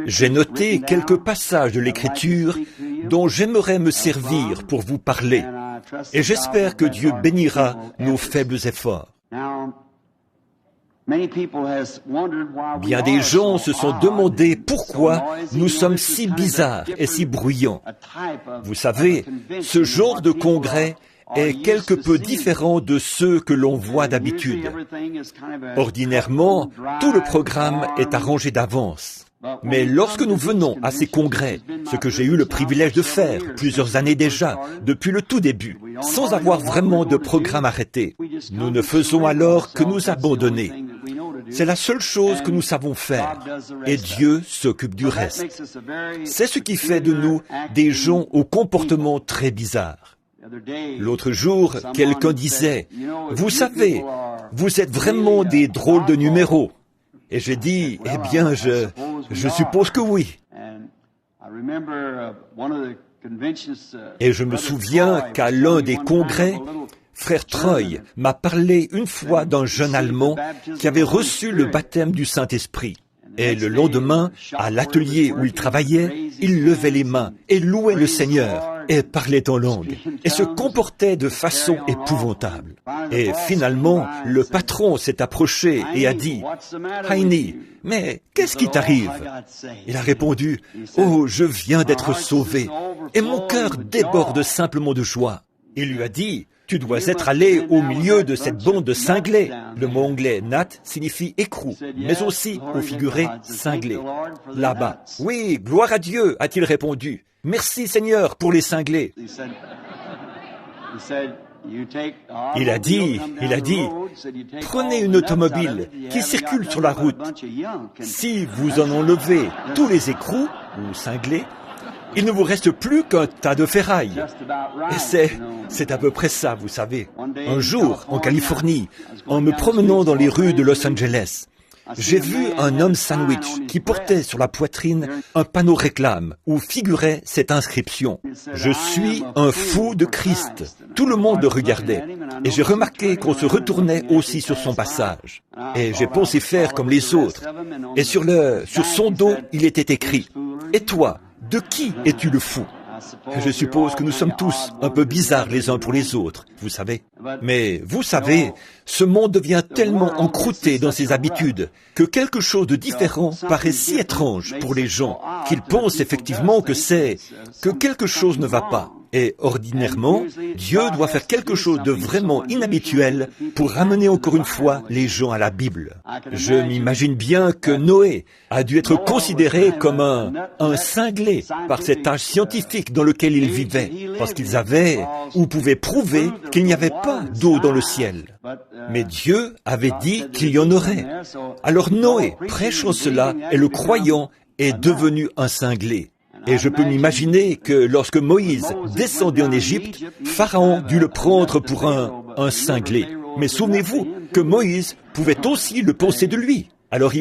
J'ai noté quelques passages de l'Écriture dont j'aimerais me servir pour vous parler, et j'espère que Dieu bénira nos faibles efforts. Bien des gens se sont demandé pourquoi nous sommes si bizarres et si bruyants. Vous savez, ce genre de congrès est quelque peu différent de ceux que l'on voit d'habitude. Ordinairement, tout le programme est arrangé d'avance. Mais lorsque nous venons à ces congrès, ce que j'ai eu le privilège de faire plusieurs années déjà, depuis le tout début, sans avoir vraiment de programme arrêté, nous ne faisons alors que nous abandonner. C'est la seule chose que nous savons faire, et Dieu s'occupe du reste. C'est ce qui fait de nous des gens au comportement très bizarre. L'autre jour, quelqu'un disait, « Vous savez, vous êtes vraiment des drôles de numéros. » Et j'ai dit, « Eh bien, je suppose que oui. » Et je me souviens qu'à l'un des congrès, Frère Troy m'a parlé une fois d'un jeune Allemand qui avait reçu le baptême du Saint-Esprit. Et le lendemain, à l'atelier où il travaillait, il levait les mains et louait le Seigneur et parlait en langue et se comportait de façon épouvantable. Et finalement, le patron s'est approché et a dit, « Heini, mais qu'est-ce qui t'arrive ?» Il a répondu, « Oh, je viens d'être sauvé et mon cœur déborde simplement de joie. » Il lui a dit, « Tu dois être allé au milieu de cette bande de cinglés. » Le mot anglais « nat » signifie écrou, mais aussi, au figuré, cinglé. Là-bas. « Oui, gloire à Dieu » a-t-il répondu. « Merci Seigneur pour les cinglés. » Il a dit, « Prenez une automobile qui circule sur la route. Si vous en enlevez tous les écrous, ou cinglés, il ne vous reste plus qu'un tas de ferraille. » Et c'est à peu près ça, vous savez. Un jour, en Californie, en me promenant dans les rues de Los Angeles, j'ai vu un homme sandwich qui portait sur la poitrine un panneau réclame où figurait cette inscription. « Je suis un fou de Christ ». Tout le monde le regardait et j'ai remarqué qu'on se retournait aussi sur son passage. Et j'ai pensé faire comme les autres. Et sur son dos, il était écrit « Et toi ? De qui es-tu le fou ?» Je suppose que nous sommes tous un peu bizarres les uns pour les autres, vous savez. Mais vous savez, ce monde devient tellement encrouté dans ses habitudes que quelque chose de différent paraît si étrange pour les gens qu'ils pensent effectivement que quelque chose ne va pas. Et ordinairement, Dieu doit faire quelque chose de vraiment inhabituel pour ramener encore une fois les gens à la Bible. Je m'imagine bien que Noé a dû être considéré comme un cinglé par cet âge scientifique dans lequel il vivait, parce qu'ils avaient ou pouvaient prouver qu'il n'y avait pas d'eau dans le ciel. Mais Dieu avait dit qu'il y en aurait. Alors Noé, prêchant cela et le croyant, est devenu un cinglé. Et je peux m'imaginer que lorsque Moïse descendait en Égypte, Pharaon dut le prendre pour un cinglé. Mais souvenez-vous que Moïse pouvait aussi le penser de lui. Alors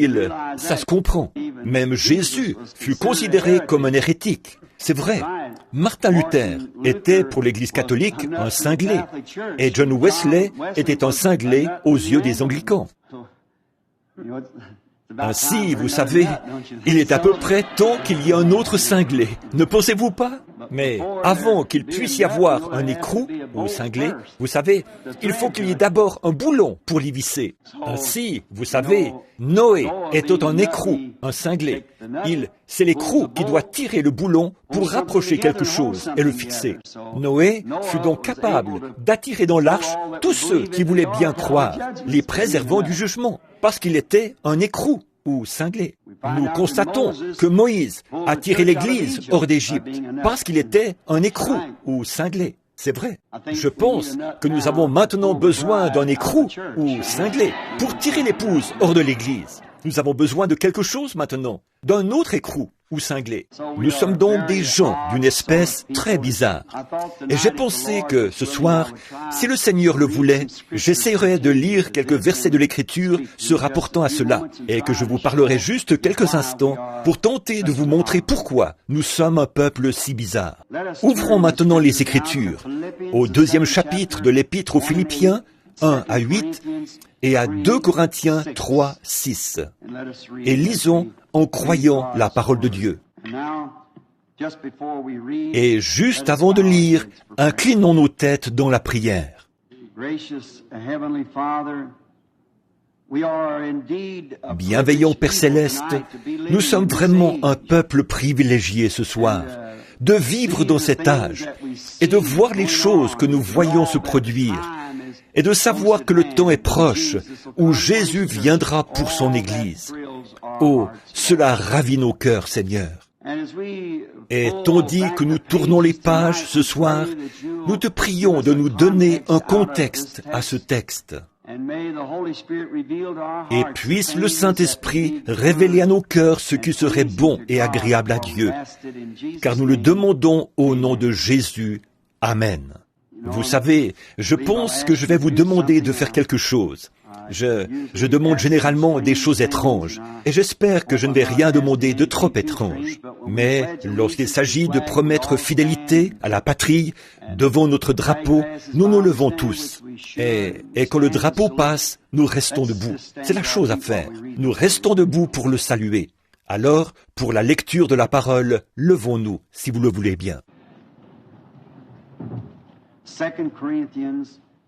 ça se comprend. Même Jésus fut considéré comme un hérétique. C'est vrai. Martin Luther était pour l'Église catholique un cinglé. Et John Wesley était un cinglé aux yeux des anglicans. Ainsi, vous savez, il est à peu près temps qu'il y ait un autre cinglé, ne pensez-vous pas? Mais avant qu'il puisse y avoir un écrou ou cinglé, vous savez, il faut qu'il y ait d'abord un boulon pour l'y visser. Ainsi, vous savez, Noé était un écrou, un cinglé. C'est l'écrou qui doit tirer le boulon pour rapprocher quelque chose et le fixer. Noé fut donc capable d'attirer dans l'arche tous ceux qui voulaient bien croire, les préservant du jugement, parce qu'il était un écrou ou cinglé. Nous constatons que Moïse a tiré l'Église hors d'Égypte parce qu'il était un écrou ou cinglé. C'est vrai. Je pense que nous avons maintenant besoin d'un écrou ou cinglé pour tirer l'épouse hors de l'Église. Nous avons besoin de quelque chose maintenant, d'un autre écrou ou cinglé. Nous sommes donc des gens d'une espèce très bizarre. Et j'ai pensé que ce soir, si le Seigneur le voulait, j'essaierais de lire quelques versets de l'Écriture se rapportant à cela, et que je vous parlerai juste quelques instants pour tenter de vous montrer pourquoi nous sommes un peuple si bizarre. Ouvrons maintenant les Écritures, au 2e chapitre de l'Épître aux Philippiens, 1 à 8 et à 2 Corinthiens 3, 6. Et lisons en croyant la parole de Dieu. Et juste avant de lire, inclinons nos têtes dans la prière. Bienveillant Père Céleste, nous sommes vraiment un peuple privilégié ce soir, de vivre dans cet âge et de voir les choses que nous voyons se produire et de savoir que le temps est proche où Jésus viendra pour son Église. Oh, cela ravit nos cœurs, Seigneur. Et tandis que nous tournons les pages ce soir, nous te prions de nous donner un contexte à ce texte. Et puisse le Saint-Esprit révéler à nos cœurs ce qui serait bon et agréable à Dieu, car nous le demandons au nom de Jésus. Amen. Vous savez, je pense que je vais vous demander de faire quelque chose. Je demande généralement des choses étranges, et j'espère que je ne vais rien demander de trop étrange. Mais lorsqu'il s'agit de promettre fidélité à la patrie, devant notre drapeau, nous nous levons tous. Et quand le drapeau passe, nous restons debout. C'est la chose à faire. Nous restons debout pour le saluer. Alors, pour la lecture de la parole, levons-nous, si vous le voulez bien.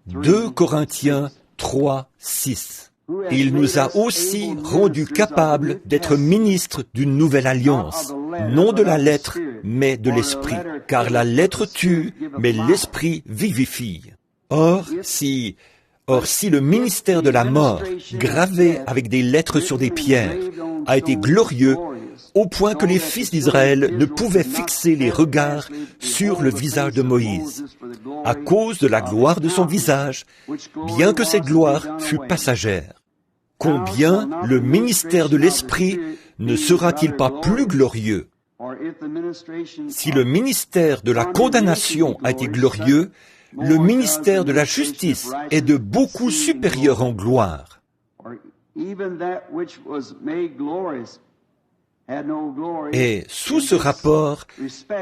2 Corinthiens 3, 6. Il nous a aussi rendus capables d'être ministres d'une nouvelle alliance, non de la lettre, mais de l'esprit. Car la lettre tue, mais l'esprit vivifie. Or, si le ministère de la mort, gravé avec des lettres sur des pierres, a été glorieux, au point que les fils d'Israël ne pouvaient fixer les regards sur le visage de Moïse, à cause de la gloire de son visage, bien que cette gloire fût passagère. Combien le ministère de l'Esprit ne sera-t-il pas plus glorieux? Si le ministère de la condamnation a été glorieux, le ministère de la justice est de beaucoup supérieur en gloire. Et sous ce rapport,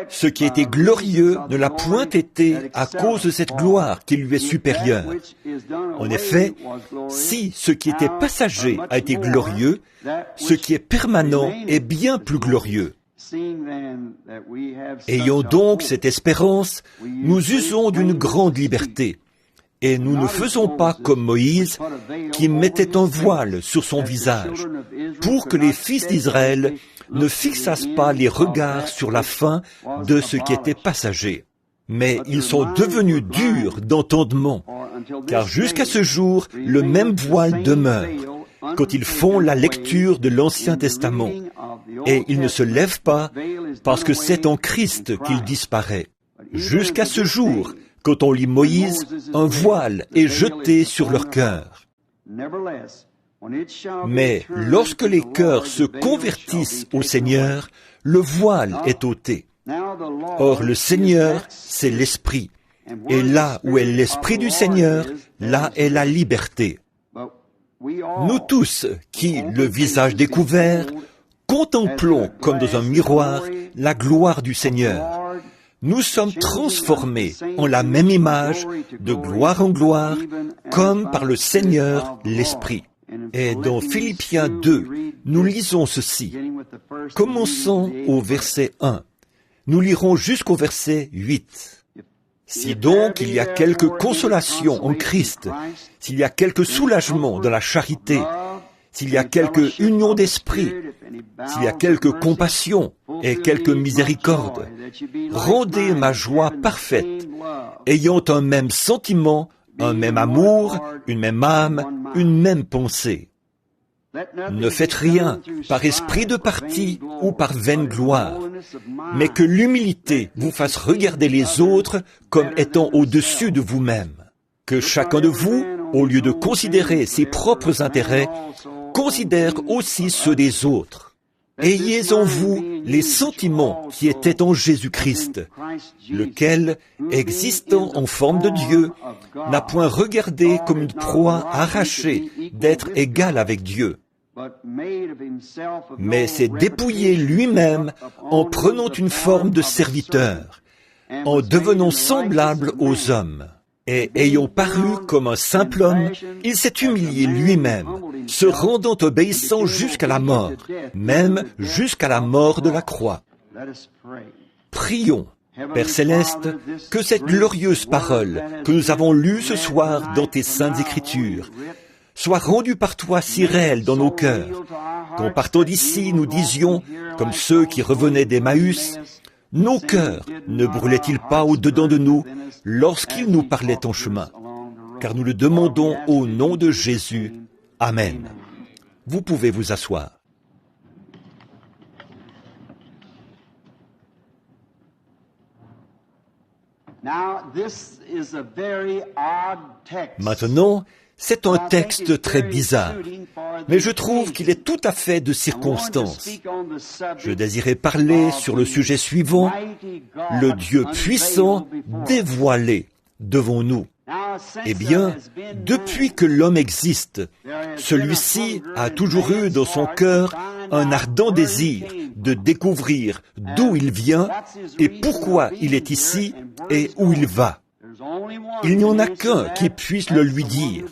ce qui était glorieux ne l'a point été à cause de cette gloire qui lui est supérieure. En effet, si ce qui était passager a été glorieux, ce qui est permanent est bien plus glorieux. Ayant donc cette espérance, nous usons d'une grande liberté. Et nous ne faisons pas comme Moïse, qui mettait un voile sur son visage, pour que les fils d'Israël ne fixassent pas les regards sur la fin de ce qui était passager. Mais ils sont devenus durs d'entendement, car jusqu'à ce jour, le même voile demeure, quand ils font la lecture de l'Ancien Testament, et il ne se lève pas, parce que c'est en Christ qu'il disparaît. Jusqu'à ce jour, quand on lit Moïse, un voile est jeté sur leur cœur. Mais lorsque les cœurs se convertissent au Seigneur, le voile est ôté. Or, le Seigneur, c'est l'Esprit. Et là où est l'Esprit du Seigneur, là est la liberté. Nous tous, qui, le visage découvert, contemplons comme dans un miroir la gloire du Seigneur, nous sommes transformés en la même image, de gloire en gloire, comme par le Seigneur l'Esprit. Et dans Philippiens 2, nous lisons ceci. Commençons au verset 1. Nous lirons jusqu'au verset 8. Si donc il y a quelque consolation en Christ, s'il y a quelque soulagement dans la charité, s'il y a quelque union d'esprit, s'il y a quelque compassion et quelque miséricorde, rendez ma joie parfaite, ayant un même sentiment, un même amour, une même âme, une même pensée. Ne faites rien par esprit de parti ou par vaine gloire, mais que l'humilité vous fasse regarder les autres comme étant au-dessus de vous-même. Que chacun de vous, au lieu de considérer ses propres intérêts, considère aussi ceux des autres. Ayez en vous les sentiments qui étaient en Jésus-Christ, lequel, existant en forme de Dieu, n'a point regardé comme une proie arrachée d'être égal avec Dieu, mais s'est dépouillé lui-même en prenant une forme de serviteur, en devenant semblable aux hommes. Et ayant paru comme un simple homme, il s'est humilié lui-même, se rendant obéissant jusqu'à la mort, même jusqu'à la mort de la croix. Prions, Père Céleste, que cette glorieuse parole que nous avons lue ce soir dans tes saintes Écritures soit rendue par toi si réelle dans nos cœurs, qu'en partant d'ici, nous disions, comme ceux qui revenaient d'Emmaüs, nos cœurs ne brûlaient-ils pas au-dedans de nous lorsqu'il nous parlait en chemin? Car nous le demandons au nom de Jésus. Amen. Vous pouvez vous asseoir. Maintenant, c'est un texte très bizarre, mais je trouve qu'il est tout à fait de circonstance. Je désirais parler sur le sujet suivant, le Dieu puissant dévoilé devant nous. Eh bien, depuis que l'homme existe, celui-ci a toujours eu dans son cœur un ardent désir de découvrir d'où il vient et pourquoi il est ici et où il va. Il n'y en a qu'un qui puisse le lui dire.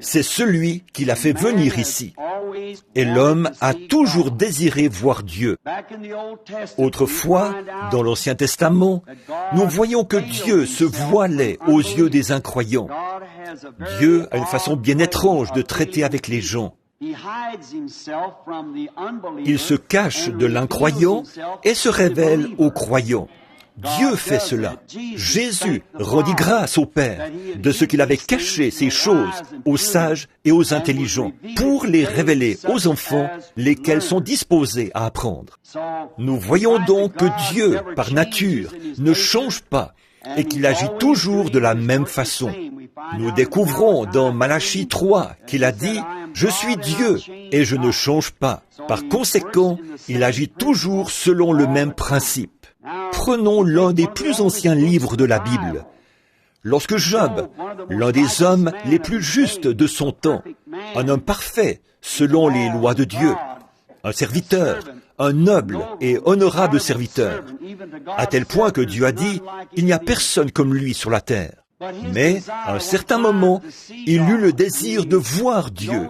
C'est celui qui l'a fait venir ici. Et l'homme a toujours désiré voir Dieu. Autrefois, dans l'Ancien Testament, nous voyons que Dieu se voilait aux yeux des incroyants. Dieu a une façon bien étrange de traiter avec les gens. Il se cache de l'incroyant et se révèle aux croyants. Dieu fait cela. Jésus rendit grâce au Père de ce qu'il avait caché ces choses aux sages et aux intelligents pour les révéler aux enfants, lesquels sont disposés à apprendre. Nous voyons donc que Dieu, par nature, ne change pas et qu'il agit toujours de la même façon. Nous découvrons dans Malachie 3 qu'il a dit « Je suis Dieu et je ne change pas ». Par conséquent, il agit toujours selon le même principe. Prenons l'un des plus anciens livres de la Bible. Lorsque Job, l'un des hommes les plus justes de son temps, un homme parfait selon les lois de Dieu, un serviteur, un noble et honorable serviteur, à tel point que Dieu a dit « Il n'y a personne comme lui sur la terre ». Mais, à un certain moment, il eut le désir de voir Dieu.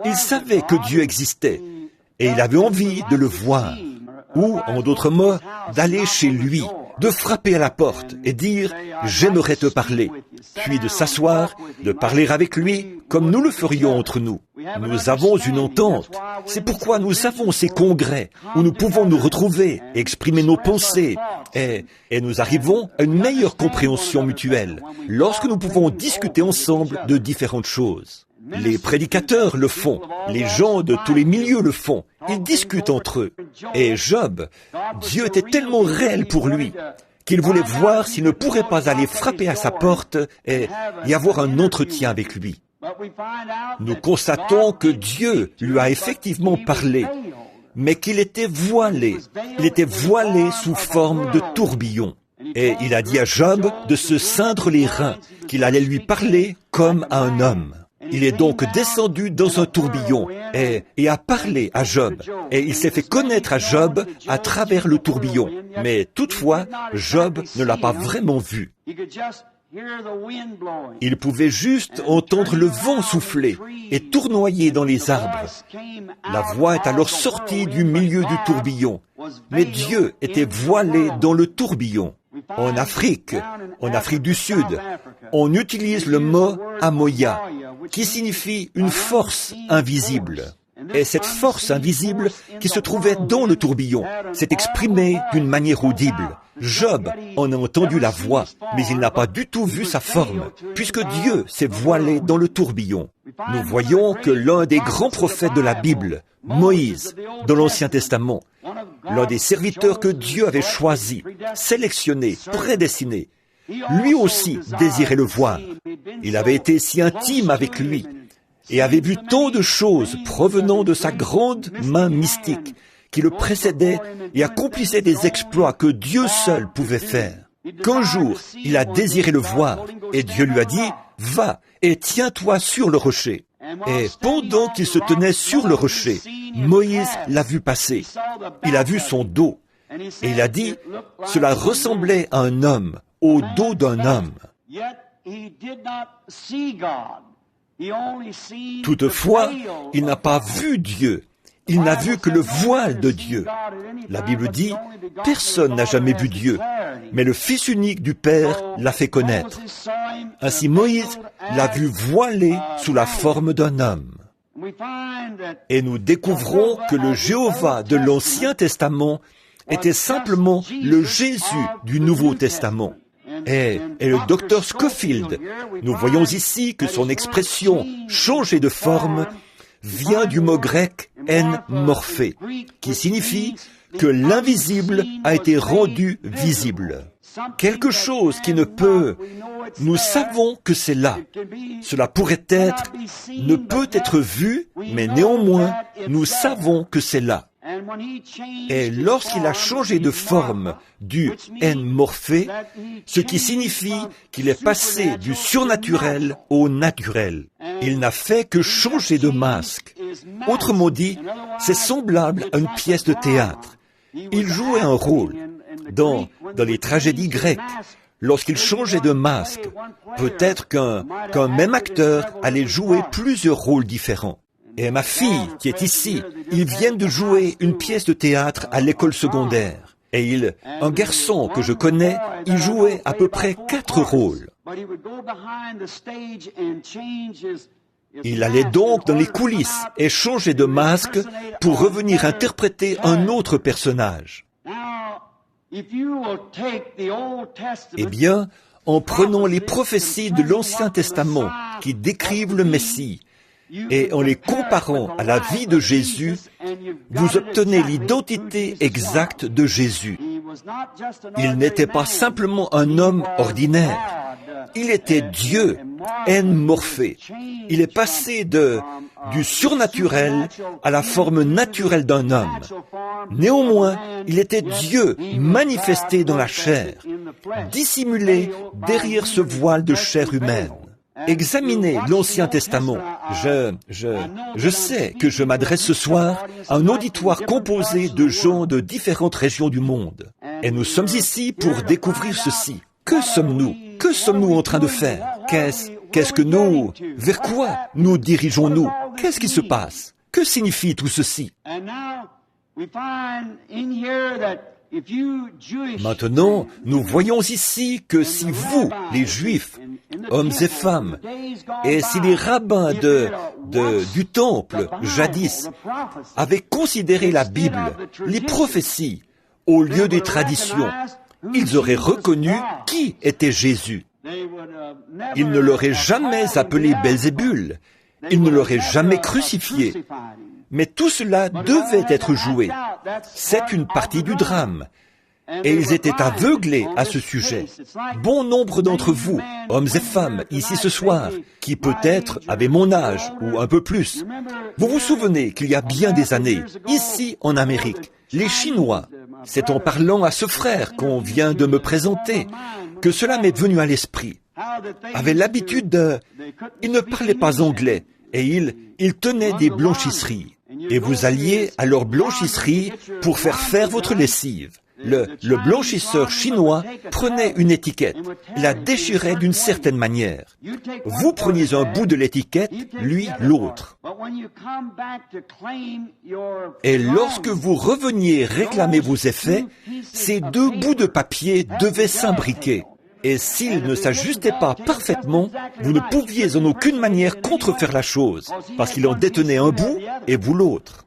Il savait que Dieu existait et il avait envie de le voir. Ou, en d'autres mots, d'aller chez lui, de frapper à la porte et dire « J'aimerais te parler », puis de s'asseoir, de parler avec lui comme nous le ferions entre nous. Nous avons une entente. C'est pourquoi nous avons ces congrès où nous pouvons nous retrouver, exprimer nos pensées, et nous arrivons à une meilleure compréhension mutuelle lorsque nous pouvons discuter ensemble de différentes choses. Les prédicateurs le font, les gens de tous les milieux le font, ils discutent entre eux. Et Job, Dieu était tellement réel pour lui qu'il voulait voir s'il ne pourrait pas aller frapper à sa porte et avoir un entretien avec lui. Nous constatons que Dieu lui a effectivement parlé, mais qu'il était voilé. Il était voilé sous forme de tourbillon. Et il a dit à Job de se ceindre les reins, qu'il allait lui parler comme à un homme. Il est donc descendu dans un tourbillon et a parlé à Job. Et il s'est fait connaître à Job à travers le tourbillon. Mais toutefois, Job ne l'a pas vraiment vu. Il pouvait juste entendre le vent souffler et tournoyer dans les arbres. La voix est alors sortie du milieu du tourbillon. Mais Dieu était voilé dans le tourbillon. En Afrique du Sud, on utilise le mot « amoya », qui signifie une force invisible. Et cette force invisible qui se trouvait dans le tourbillon s'est exprimée d'une manière audible. Job en a entendu la voix, mais il n'a pas du tout vu sa forme, puisque Dieu s'est voilé dans le tourbillon. Nous voyons que l'un des grands prophètes de la Bible, Moïse, dans l'Ancien Testament, l'un des serviteurs que Dieu avait choisi, sélectionné, prédestiné, lui aussi désirait le voir. Il avait été si intime avec lui et avait vu tant de choses provenant de sa grande main mystique qui le précédait et accomplissait des exploits que Dieu seul pouvait faire. Qu'un jour, il a désiré le voir et Dieu lui a dit « Va et tiens-toi sur le rocher ». Et pendant qu'il se tenait sur le rocher, Moïse l'a vu passer. Il a vu son dos. Et il a dit, cela ressemblait à un homme, au dos d'un homme. Toutefois, il n'a pas vu Dieu. Il n'a vu que le voile de Dieu. La Bible dit, personne n'a jamais vu Dieu, mais le Fils unique du Père l'a fait connaître. Ainsi Moïse l'a vu voilé sous la forme d'un homme. Et nous découvrons que le Jéhovah de l'Ancien Testament était simplement le Jésus du Nouveau Testament. Et le docteur Scofield, nous voyons ici que son expression « changer de forme » vient du mot grec « en morphé », qui signifie que l'invisible a été rendu visible. Quelque chose qui ne peut... Nous savons que c'est là. Cela pourrait être, ne peut être vu, mais néanmoins, nous savons que c'est là. Et lorsqu'il a changé de forme du en morphé, ce qui signifie qu'il est passé du surnaturel au naturel. Il n'a fait que changer de masque. Autrement dit, c'est semblable à une pièce de théâtre. Il jouait un rôle. Dans les tragédies grecques, lorsqu'il changeait de masque, peut-être qu'un même acteur allait jouer plusieurs rôles différents. Et ma fille, qui est ici, ils viennent de jouer une pièce de théâtre à l'école secondaire. Et un garçon que je connais, il jouait à peu près 4 rôles. Il allait donc dans les coulisses et changer de masque pour revenir interpréter un autre personnage. Eh bien, en prenant les prophéties de l'Ancien Testament qui décrivent le Messie, et en les comparant à la vie de Jésus, vous obtenez l'identité exacte de Jésus. Il n'était pas simplement un homme ordinaire. Il était Dieu, en morphé. Il est passé du surnaturel à la forme naturelle d'un homme. Néanmoins, il était Dieu manifesté dans la chair, dissimulé derrière ce voile de chair humaine. Examinez l'Ancien Testament. Je sais que je m'adresse ce soir à un auditoire composé de gens de différentes régions du monde. Et nous sommes ici pour découvrir ceci. Que sommes-nous? Que sommes-nous en train de faire? Qu'est-ce que nous... Vers quoi nous dirigeons-nous? Qu'est-ce qui se passe? Que signifie tout ceci? Maintenant, nous voyons ici que si vous, les Juifs, hommes et femmes, et si les rabbins du temple, jadis, avaient considéré la Bible, les prophéties, au lieu des traditions, ils auraient reconnu qui était Jésus. Ils ne l'auraient jamais appelé Belzébul, ils ne l'auraient jamais crucifié. Mais tout cela devait être joué. C'est une partie du drame. Et ils étaient aveuglés à ce sujet. Bon nombre d'entre vous, hommes et femmes, ici ce soir, qui peut-être avaient mon âge ou un peu plus, vous vous souvenez qu'il y a bien des années, ici en Amérique, les Chinois, c'est en parlant à ce frère qu'on vient de me présenter, que cela m'est venu à l'esprit, avaient l'habitude ils ne parlaient pas anglais, et ils tenaient des blanchisseries. Et vous alliez à leur blanchisserie pour faire votre lessive. Le blanchisseur chinois prenait une étiquette, la déchirait d'une certaine manière. Vous preniez un bout de l'étiquette, lui l'autre. Et lorsque vous reveniez réclamer vos effets, ces 2 bouts de papier devaient s'imbriquer. Et s'ils ne s'ajustaient pas parfaitement, vous ne pouviez en aucune manière contrefaire la chose, parce qu'il en détenait un bout et vous l'autre.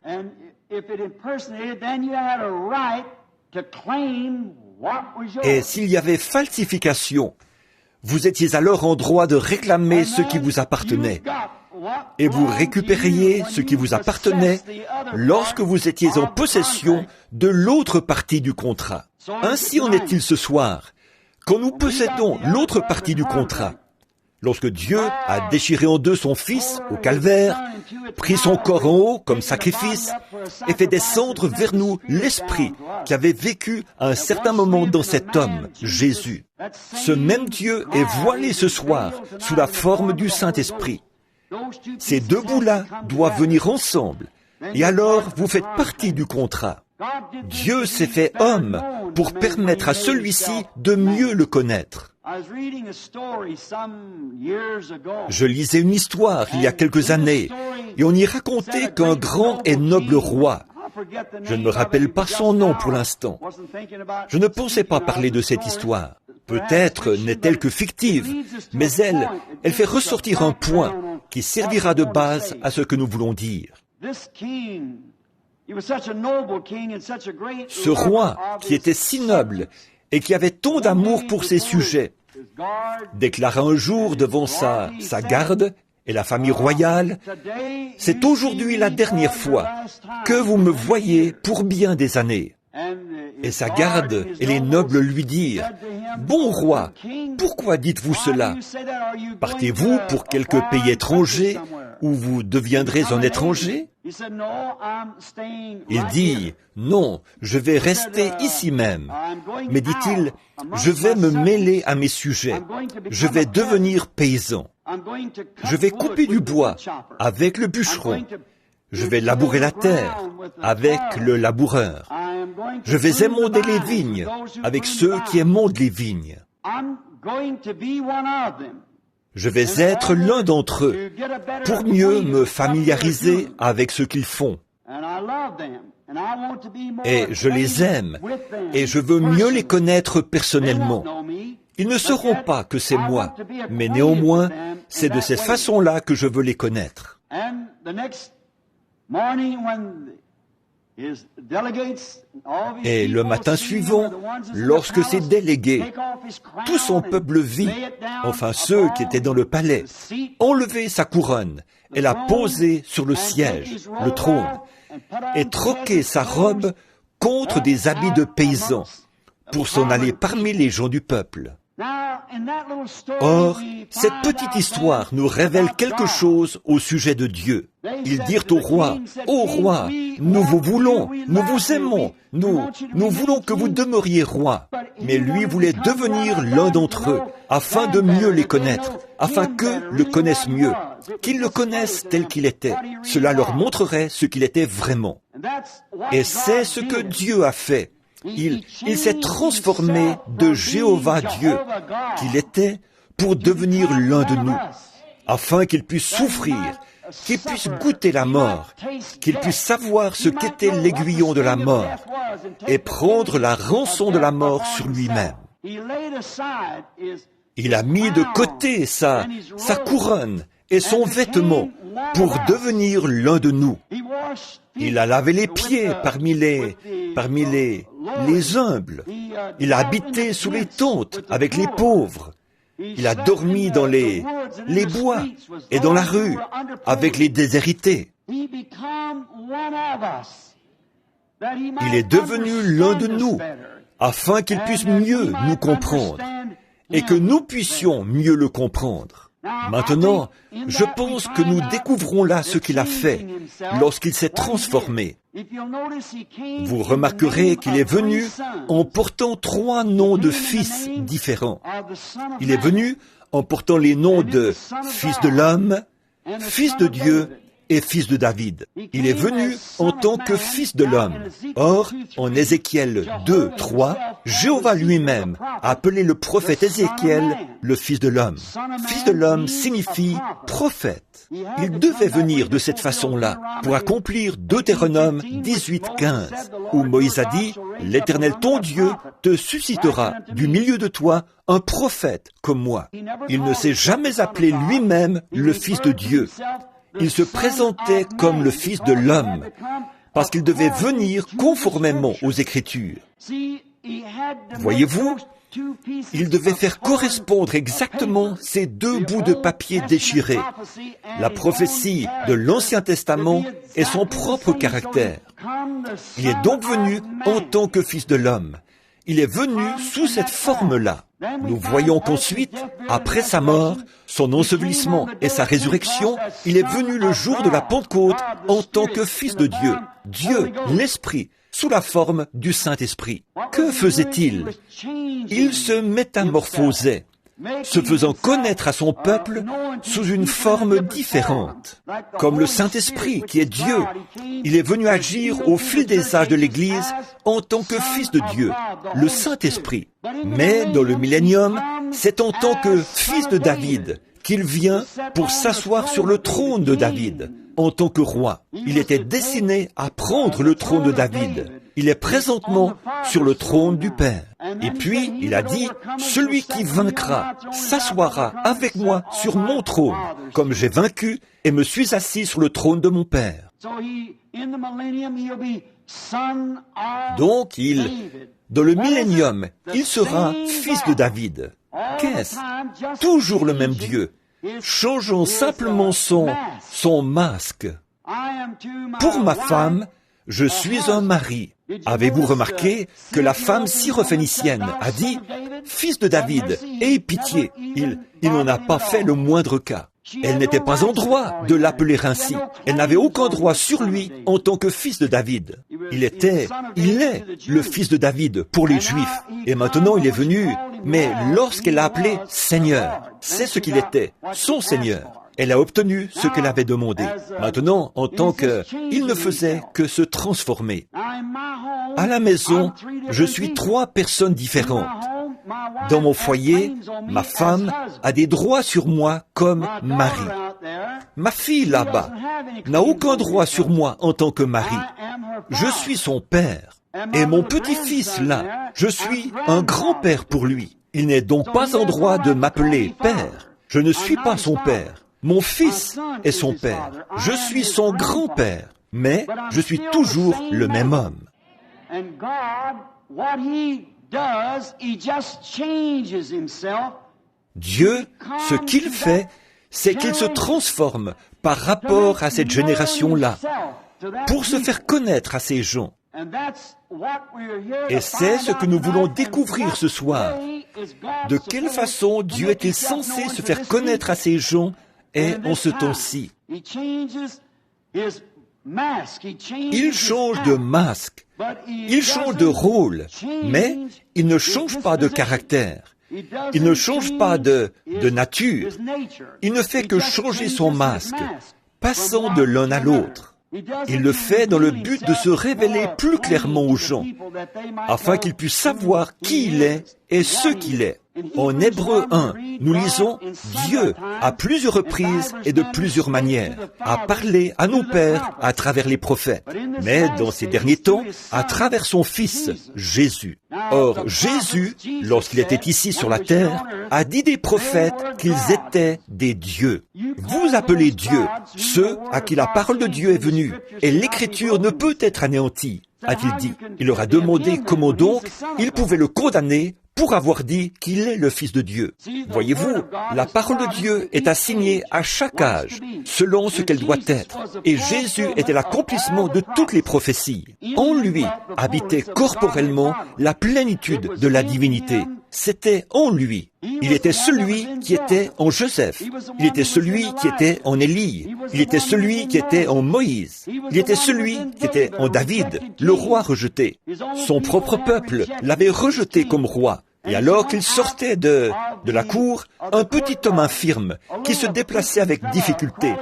Et s'il y avait falsification, vous étiez alors en droit de réclamer ce qui vous appartenait. Et vous récupériez ce qui vous appartenait lorsque vous étiez en possession de l'autre partie du contrat. Ainsi en est-il ce soir. Quand nous possédons l'autre partie du contrat, lorsque Dieu a déchiré en 2 son Fils au calvaire, pris son corps en haut comme sacrifice et fait descendre vers nous l'Esprit qui avait vécu à un certain moment dans cet homme, Jésus. Ce même Dieu est voilé ce soir sous la forme du Saint-Esprit. Ces 2 bouts-là doivent venir ensemble et alors vous faites partie du contrat. Dieu s'est fait homme pour permettre à celui-ci de mieux le connaître. Je lisais une histoire il y a quelques années, et on y racontait qu'un grand et noble roi, je ne me rappelle pas son nom pour l'instant, je ne pensais pas parler de cette histoire. Peut-être n'est-elle que fictive, mais elle fait ressortir un point qui servira de base à ce que nous voulons dire. Ce roi, qui était si noble et qui avait tant d'amour pour ses sujets, déclara un jour devant sa garde et la famille royale, « C'est aujourd'hui la dernière fois que vous me voyez pour bien des années. » Et sa garde et les nobles lui dirent, « Bon roi, pourquoi dites-vous cela? Partez-vous pour quelque pays étranger où vous deviendrez un étranger? » Il dit, « Non, je vais rester ici même. Mais dit-il, je vais me mêler à mes sujets. Je vais devenir paysan. Je vais couper du bois avec le bûcheron. Je vais labourer la terre avec le laboureur. Je vais émonder les vignes avec ceux qui émondent les vignes. Je vais être l'un d'entre eux pour mieux me familiariser avec ce qu'ils font. Et je les aime et je veux mieux les connaître personnellement. Ils ne sauront pas que c'est moi, mais néanmoins, c'est de cette façon-là que je veux les connaître. » Et le matin suivant, lorsque ses délégués, tout son peuple vit, enfin ceux qui étaient dans le palais, enlever sa couronne et la poser sur le siège, le trône, et troquer sa robe contre des habits de paysan pour s'en aller parmi les gens du peuple. Or, cette petite histoire nous révèle quelque chose au sujet de Dieu. Ils dirent au roi, « Ô roi, nous vous voulons, nous vous aimons, nous voulons que vous demeuriez roi. » Mais lui voulait devenir l'un d'entre eux, afin de mieux les connaître, afin qu'eux le connaissent mieux, qu'ils le connaissent tel qu'il était. Cela leur montrerait ce qu'il était vraiment. Et c'est ce que Dieu a fait. Il s'est transformé de Jéhovah Dieu qu'il était pour devenir l'un de nous, afin qu'il puisse souffrir, qu'il puisse goûter la mort, qu'il puisse savoir ce qu'était l'aiguillon de la mort et prendre la rançon de la mort sur lui-même. Il a mis de côté sa couronne et son vêtement pour devenir l'un de nous. Il a lavé les pieds parmi les humbles. Il a habité sous les tentes avec les pauvres. Il a dormi dans les bois et dans la rue avec les déshérités. Il est devenu l'un de nous afin qu'il puisse mieux nous comprendre et que nous puissions mieux le comprendre. Maintenant, je pense que nous découvrons là ce qu'il a fait lorsqu'il s'est transformé. Vous remarquerez qu'il est venu en portant 3 noms de fils différents. Il est venu en portant les noms de Fils de l'homme, Fils de Dieu et Fils de David. Il est venu en tant que Fils de l'homme. Or, en Ézéchiel 2, 3, Jéhovah lui-même a appelé le prophète Ézéchiel le Fils de l'homme. Fils de l'homme signifie prophète. Il devait venir de cette façon-là pour accomplir Deutéronome 18, 15, où Moïse a dit « L'Éternel ton Dieu te suscitera du milieu de toi un prophète comme moi. » Il ne s'est jamais appelé lui-même le Fils de Dieu. Il se présentait comme le Fils de l'homme, parce qu'il devait venir conformément aux Écritures. Voyez-vous, il devait faire correspondre exactement ces 2 bouts de papier déchirés, la prophétie de l'Ancien Testament et son propre caractère. Il est donc venu en tant que Fils de l'homme. Il est venu sous cette forme-là. Nous voyons qu'ensuite, après sa mort, son ensevelissement et sa résurrection, il est venu le jour de la Pentecôte en tant que Fils de Dieu, Dieu, l'Esprit, sous la forme du Saint-Esprit. Que faisait-il? Il se métamorphosait. se faisant connaître à son peuple sous une forme différente. Comme le Saint-Esprit, qui est Dieu, il est venu agir au fil des âges de l'Église en tant que Fils de Dieu, le Saint-Esprit. Mais dans le millénium, c'est en tant que Fils de David qu'il vient pour s'asseoir sur le trône de David, en tant que roi. Il était destiné à prendre le trône de David. Il est présentement sur le trône du Père. Et puis, il a dit, « Celui qui vaincra s'assoira avec moi sur mon trône, comme j'ai vaincu et me suis assis sur le trône de mon Père. » Donc, dans le millénium, il sera fils de David. Qu'est-ce? Toujours le même Dieu, changeant simplement son masque. Pour ma femme, je suis un mari. Avez-vous remarqué que la femme syrophénicienne a dit « Fils de David, aie pitié ». Il n'en a pas fait le moindre cas. Elle n'était pas en droit de l'appeler ainsi. Elle n'avait aucun droit sur lui en tant que fils de David. Il est le fils de David pour les Juifs. Et maintenant il est venu, mais lorsqu'elle l'a appelé Seigneur, c'est ce qu'il était, son Seigneur. Elle a obtenu ce qu'elle avait demandé. Maintenant, en tant que... il ne faisait que se transformer. À la maison, je suis 3 personnes différentes. Dans mon foyer, ma femme a des droits sur moi comme mari. Ma fille là-bas n'a aucun droit sur moi en tant que mari. Je suis son père. Et mon petit-fils là, je suis un grand-père pour lui. Il n'est donc pas en droit de m'appeler père. Je ne suis pas son père. Mon fils est son père. Je suis son grand-père. Mais je suis toujours le même homme. Dieu, ce qu'il fait, c'est qu'il se transforme par rapport à cette génération-là, pour se faire connaître à ces gens. Et c'est ce que nous voulons découvrir ce soir. De quelle façon Dieu est-il censé se faire connaître à ces gens et en ce temps-ci? Il change de masque, il change de rôle, mais il ne change pas de caractère, il ne change pas de nature, il ne fait que changer son masque, passant de l'un à l'autre. Il le fait dans le but de se révéler plus clairement aux gens, afin qu'ils puissent savoir qui il est et ce qu'il est. En Hébreux 1, nous lisons « Dieu, à plusieurs reprises et de plusieurs manières, a parlé à nos pères à travers les prophètes, mais dans ces derniers temps, à travers son Fils, Jésus. » Or, Jésus, lorsqu'il était ici sur la terre, a dit des prophètes qu'ils étaient des dieux. Vous appelez Dieu ceux à qui la parole de Dieu est venue, et l'Écriture ne peut être anéantie, a-t-il dit. Il leur a demandé comment donc il pouvait le condamner pour avoir dit qu'il est le Fils de Dieu. Voyez-vous, la parole de Dieu est assignée à chaque âge, selon ce qu'elle doit être. Et Jésus était l'accomplissement de toutes les prophéties. En lui habitait corporellement la plénitude de la divinité. C'était en lui. Il était celui qui était en Joseph. Il était celui qui était en Élie. Il était celui qui était en Moïse. Il était celui qui était en David, le roi rejeté. Son propre peuple l'avait rejeté comme roi. Et alors qu'il sortait de la cour, un petit homme infirme qui se déplaçait avec difficulté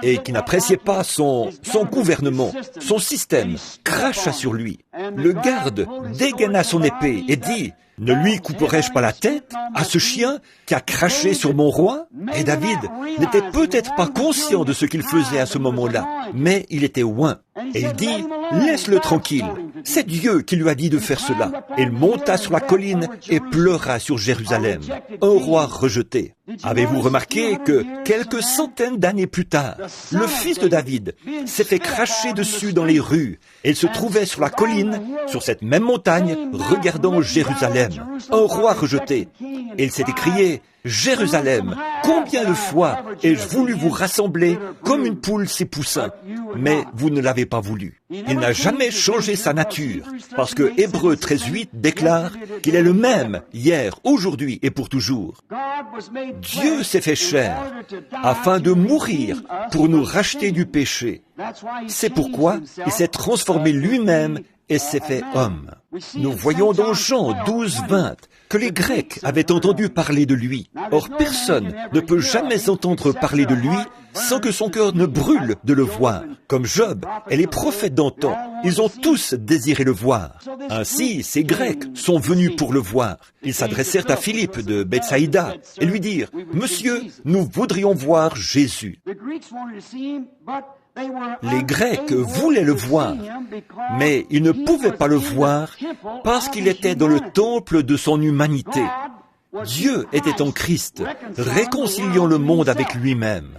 et qui n'appréciait pas son gouvernement, son système, cracha sur lui. Le garde dégaina son épée et dit « Ne lui couperai-je pas la tête à ce chien qui a craché sur mon roi ?» Et David n'était peut-être pas conscient de ce qu'il faisait à ce moment-là, mais il était oint. Et il dit « Laisse-le tranquille, c'est Dieu qui lui a dit de faire cela. » Et il monta sur la colline et pleura sur Jérusalem, un roi rejeté. Avez-vous remarqué que quelques centaines d'années plus tard, le fils de David s'est fait cracher dessus dans les rues et il se trouvait sur la colline, sur cette même montagne, regardant Jérusalem, un roi rejeté. Et il s'est écrié « Jérusalem, combien de fois ai-je voulu vous rassembler comme une poule ses poussins, mais vous ne l'avez pas voulu. » Il n'a jamais changé sa nature, parce que Hébreux 13:8 déclare qu'il est le même hier, aujourd'hui et pour toujours. Dieu s'est fait chair afin de mourir pour nous racheter du péché. C'est pourquoi il s'est transformé lui-même et s'est fait homme. Nous voyons dans Jean 12, 20 que les Grecs avaient entendu parler de lui. Or, personne ne peut jamais entendre parler de lui sans que son cœur ne brûle de le voir. Comme Job et les prophètes d'antan, ils ont tous désiré le voir. Ainsi, ces Grecs sont venus pour le voir. Ils s'adressèrent à Philippe de Bethsaïda et lui dirent « Monsieur, nous voudrions voir Jésus ». Les Grecs voulaient le voir, mais ils ne pouvaient pas le voir parce qu'il était dans le temple de son humanité. Dieu était en Christ, réconciliant le monde avec lui-même.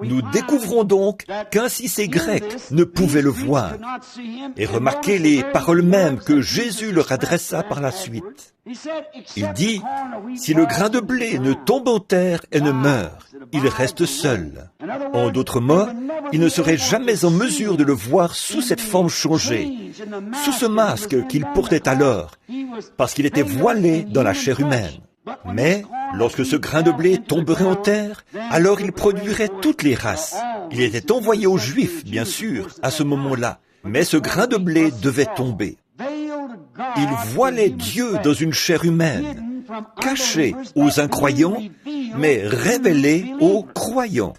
Nous découvrons donc qu'ainsi ces Grecs ne pouvaient le voir. Et remarquez les paroles mêmes que Jésus leur adressa par la suite. Il dit, « Si le grain de blé ne tombe en terre et ne meurt, il reste seul. » En d'autres mots, il ne serait jamais en mesure de le voir sous cette forme changée, sous ce masque qu'il portait alors, parce qu'il était voilé dans la chair humaine. Mais, lorsque ce grain de blé tomberait en terre, alors il produirait toutes les races. Il était envoyé aux Juifs, bien sûr, à ce moment-là, mais ce grain de blé devait tomber. Il voilait Dieu dans une chair humaine, caché aux incroyants, mais révélé aux croyants.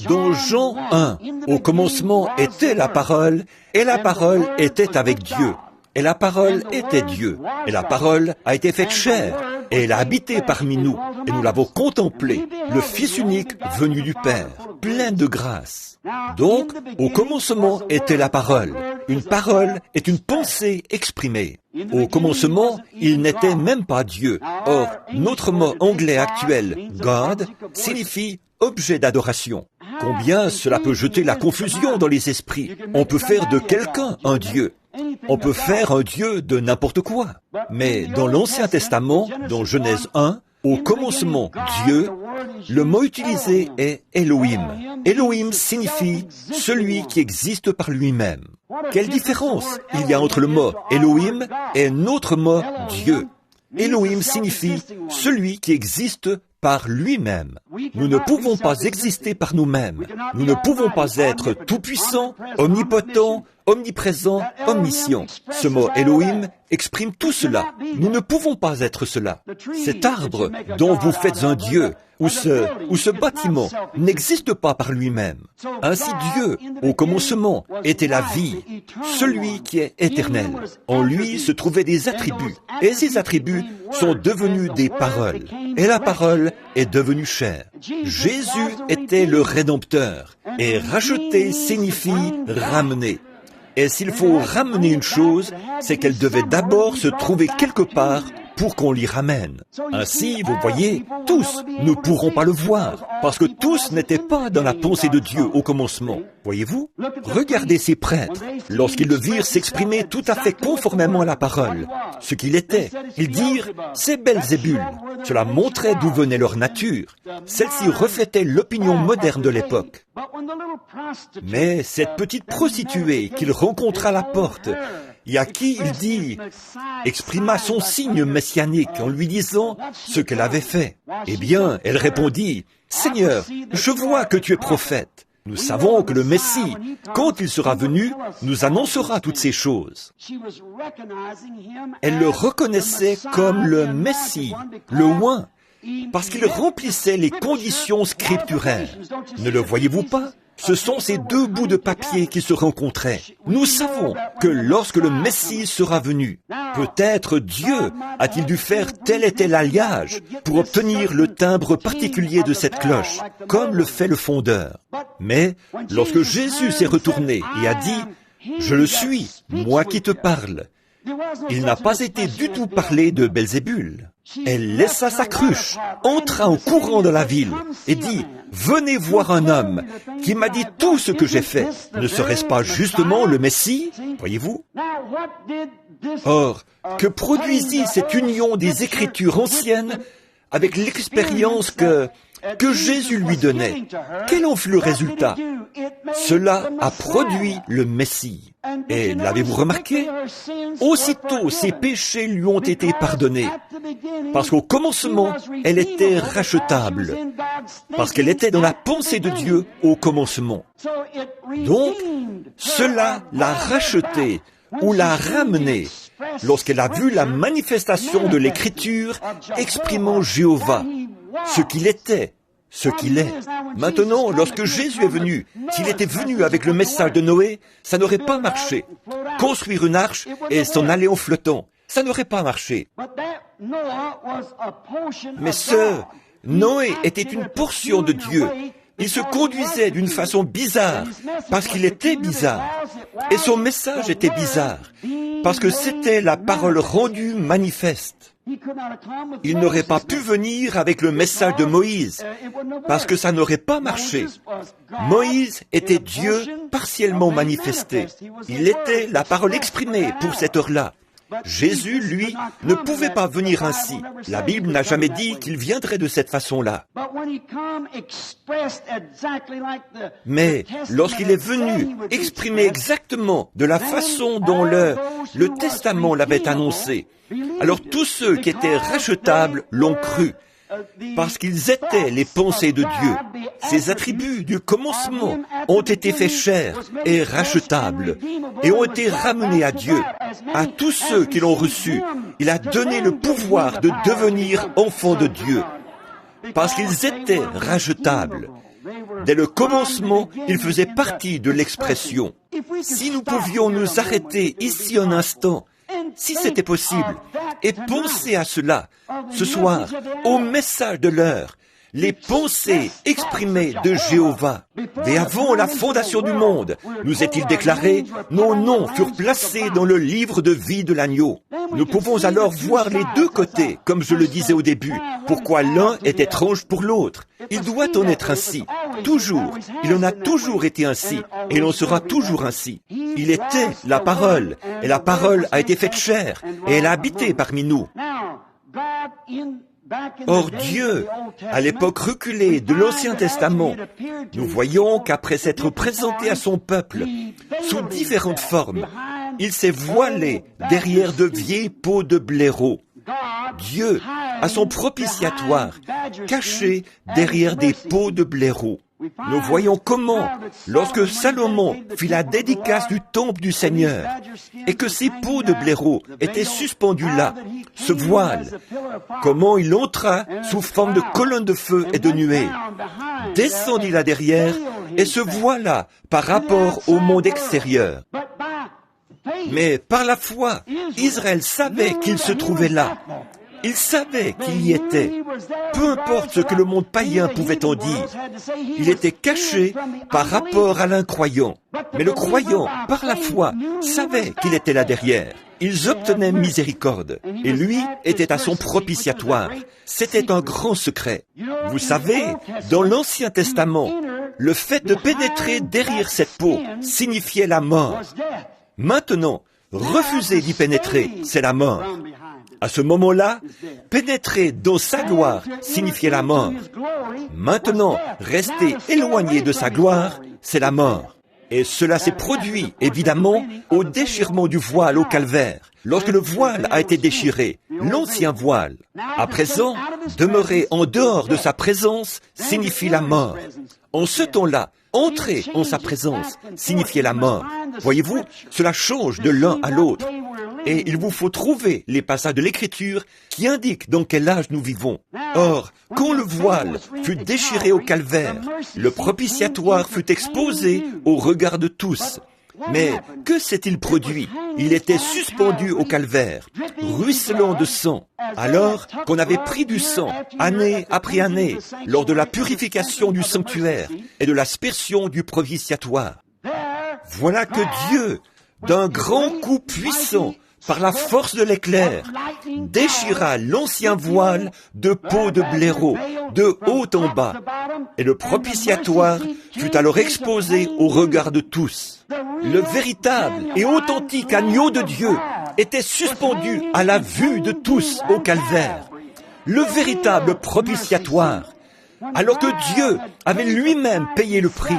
Dans Jean 1, au commencement était la parole, et la parole était avec Dieu. Et la parole était Dieu, et la parole a été faite chair, et elle a habité parmi nous, et nous l'avons contemplé, le Fils unique venu du Père, plein de grâce. Donc, au commencement était la parole. Une parole est une pensée exprimée. Au commencement, il n'était même pas Dieu. Or, notre mot anglais actuel, God, signifie objet d'adoration. Combien cela peut jeter la confusion dans les esprits. On peut faire de quelqu'un un Dieu. On peut faire un Dieu de n'importe quoi. Mais dans l'Ancien Testament, dans Genèse 1, au commencement Dieu, le mot utilisé est Elohim. Elohim signifie celui qui existe par lui-même. Quelle différence il y a entre le mot Elohim et notre mot Dieu? Elohim signifie celui qui existe par lui-même. Nous ne pouvons pas exister par nous-mêmes. Nous ne pouvons pas être tout-puissants, omnipotents, omniprésents, omniscients. Ce mot Elohim exprime tout cela. Nous ne pouvons pas être cela. Cet arbre dont vous faites un Dieu, ou ce bâtiment, n'existe pas par lui-même. Ainsi Dieu, au commencement, était la vie, celui qui est éternel. En lui se trouvaient des attributs, et ces attributs sont devenus des paroles. Et la parole est devenue chair. Jésus était le Rédempteur, et racheter signifie ramener. Et s'il faut ramener une chose, c'est qu'elle devait d'abord se trouver quelque part pour qu'on l'y ramène. Ainsi, vous voyez, tous ne pourront pas le voir, parce que tous n'étaient pas dans la pensée de Dieu au commencement. Voyez-vous? Regardez ces prêtres, lorsqu'ils le virent s'exprimer tout à fait conformément à la parole, ce qu'il était. Ils dirent, c'est Belzébul. Cela montrait d'où venait leur nature. Celle-ci reflétait l'opinion moderne de l'époque. Mais cette petite prostituée qu'il rencontra à la porte, et à qui il dit, exprima son signe messianique en lui disant ce qu'elle avait fait. Eh bien, elle répondit, « Seigneur, je vois que tu es prophète. Nous savons que le Messie, quand il sera venu, nous annoncera toutes ces choses. » Elle le reconnaissait comme le Messie, le oint, parce qu'il remplissait les conditions scripturaires. Ne le voyez-vous pas? Ce sont ces deux bouts de papier qui se rencontraient. Nous savons que lorsque le Messie sera venu, peut-être Dieu a-t-il dû faire tel et tel alliage pour obtenir le timbre particulier de cette cloche, comme le fait le fondeur. Mais lorsque Jésus s'est retourné et a dit « Je le suis, moi qui te parle », il n'a pas été du tout parlé de Belzébul. Elle laissa sa cruche, entra en courant dans la ville et dit « Venez voir un homme qui m'a dit tout ce que j'ai fait. Ne serait-ce pas justement le Messie ?» Voyez-vous? Or, que produisit cette union des Écritures anciennes avec l'expérience que Jésus lui donnait? Quel en fut le résultat? Cela a produit le Messie. Et l'avez-vous remarqué? Aussitôt ses péchés lui ont été pardonnés, parce qu'au commencement, elle était rachetable, parce qu'elle était dans la pensée de Dieu au commencement. Donc, cela l'a rachetée ou l'a ramenée lorsqu'elle a vu la manifestation de l'Écriture exprimant Jéhovah, ce qu'il était, ce qu'il est. Maintenant, lorsque Jésus est venu, s'il était venu avec le message de Noé, ça n'aurait pas marché. Construire une arche et s'en aller en flottant, ça n'aurait pas marché. Mais Noé était une portion de Dieu. Il se conduisait d'une façon bizarre, parce qu'il était bizarre. Et son message était bizarre, parce que c'était la parole rendue manifeste. Il n'aurait pas pu venir avec le message de Moïse, parce que ça n'aurait pas marché. Moïse était Dieu partiellement manifesté. Il était la parole exprimée pour cette heure-là. Jésus, lui, ne pouvait pas venir ainsi. La Bible n'a jamais dit qu'il viendrait de cette façon-là. Mais lorsqu'il est venu exprimer exactement de la façon dont le Testament l'avait annoncé, alors tous ceux qui étaient rachetables l'ont cru, parce qu'ils étaient les pensées de Dieu. Ces attributs du commencement ont été faits chair et rachetables, et ont été ramenés à Dieu. À tous ceux qui l'ont reçu, il a donné le pouvoir de devenir enfants de Dieu, parce qu'ils étaient rachetables. Dès le commencement, ils faisaient partie de l'expression. Si nous pouvions nous arrêter ici un instant, si c'était possible, et penser à cela, ce soir, au message de l'heure, les pensées exprimées de Jéhovah. Mais avant la fondation du monde, nous est-il déclaré, nos noms furent placés dans le livre de vie de l'agneau. Nous pouvons alors voir les deux côtés, comme je le disais au début. Pourquoi l'un est étrange pour l'autre? Il doit en être ainsi. Toujours. Il en a toujours été ainsi. Et l'on sera toujours ainsi. Il était la parole. Et la parole a été faite chair. Et elle a habité parmi nous. Or Dieu, à l'époque reculée de l'Ancien Testament, nous voyons qu'après s'être présenté à son peuple sous différentes formes, il s'est voilé derrière de vieilles peaux de blaireau. Dieu, à son propitiatoire, caché derrière des peaux de blaireau. Nous voyons comment, lorsque Salomon fit la dédicace du temple du Seigneur, et que ces peaux de blaireau étaient suspendues là, ce voile, comment il entra sous forme de colonne de feu et de nuée, descendit là derrière, et se voila par rapport au monde extérieur. Mais par la foi, Israël savait qu'il se trouvait là. Il savait qu'il y était. Peu importe ce que le monde païen pouvait en dire. Il était caché par rapport à l'incroyant. Mais le croyant, par la foi, savait qu'il était là derrière. Ils obtenaient miséricorde. Et lui était à son propitiatoire. C'était un grand secret. Vous savez, dans l'Ancien Testament, le fait de pénétrer derrière cette peau signifiait la mort. Maintenant, refuser d'y pénétrer, c'est la mort. À ce moment-là, pénétrer dans sa gloire signifiait la mort. Maintenant, rester éloigné de sa gloire, c'est la mort. Et cela s'est produit, évidemment, au déchirement du voile au calvaire, lorsque le voile a été déchiré, l'ancien voile. À présent, demeurer en dehors de sa présence signifie la mort. En ce temps-là, entrer en sa présence signifiait la mort. Voyez-vous, cela change de l'un à l'autre. Et il vous faut trouver les passages de l'Écriture qui indiquent dans quel âge nous vivons. Or, quand le voile fut déchiré au calvaire, le propitiatoire fut exposé au regard de tous. Mais que s'est-il produit? Il était suspendu au calvaire, ruisselant de sang. Alors qu'on avait pris du sang, année après année, lors de la purification du sanctuaire et de l'aspersion du propitiatoire. Voilà que Dieu, d'un grand coup puissant, par la force de l'éclair, déchira l'ancien voile de peau de blaireau, de haut en bas, et le propitiatoire fut alors exposé au regard de tous. Le véritable et authentique agneau de Dieu était suspendu à la vue de tous au calvaire. Le véritable propitiatoire, alors que Dieu avait lui-même payé le prix,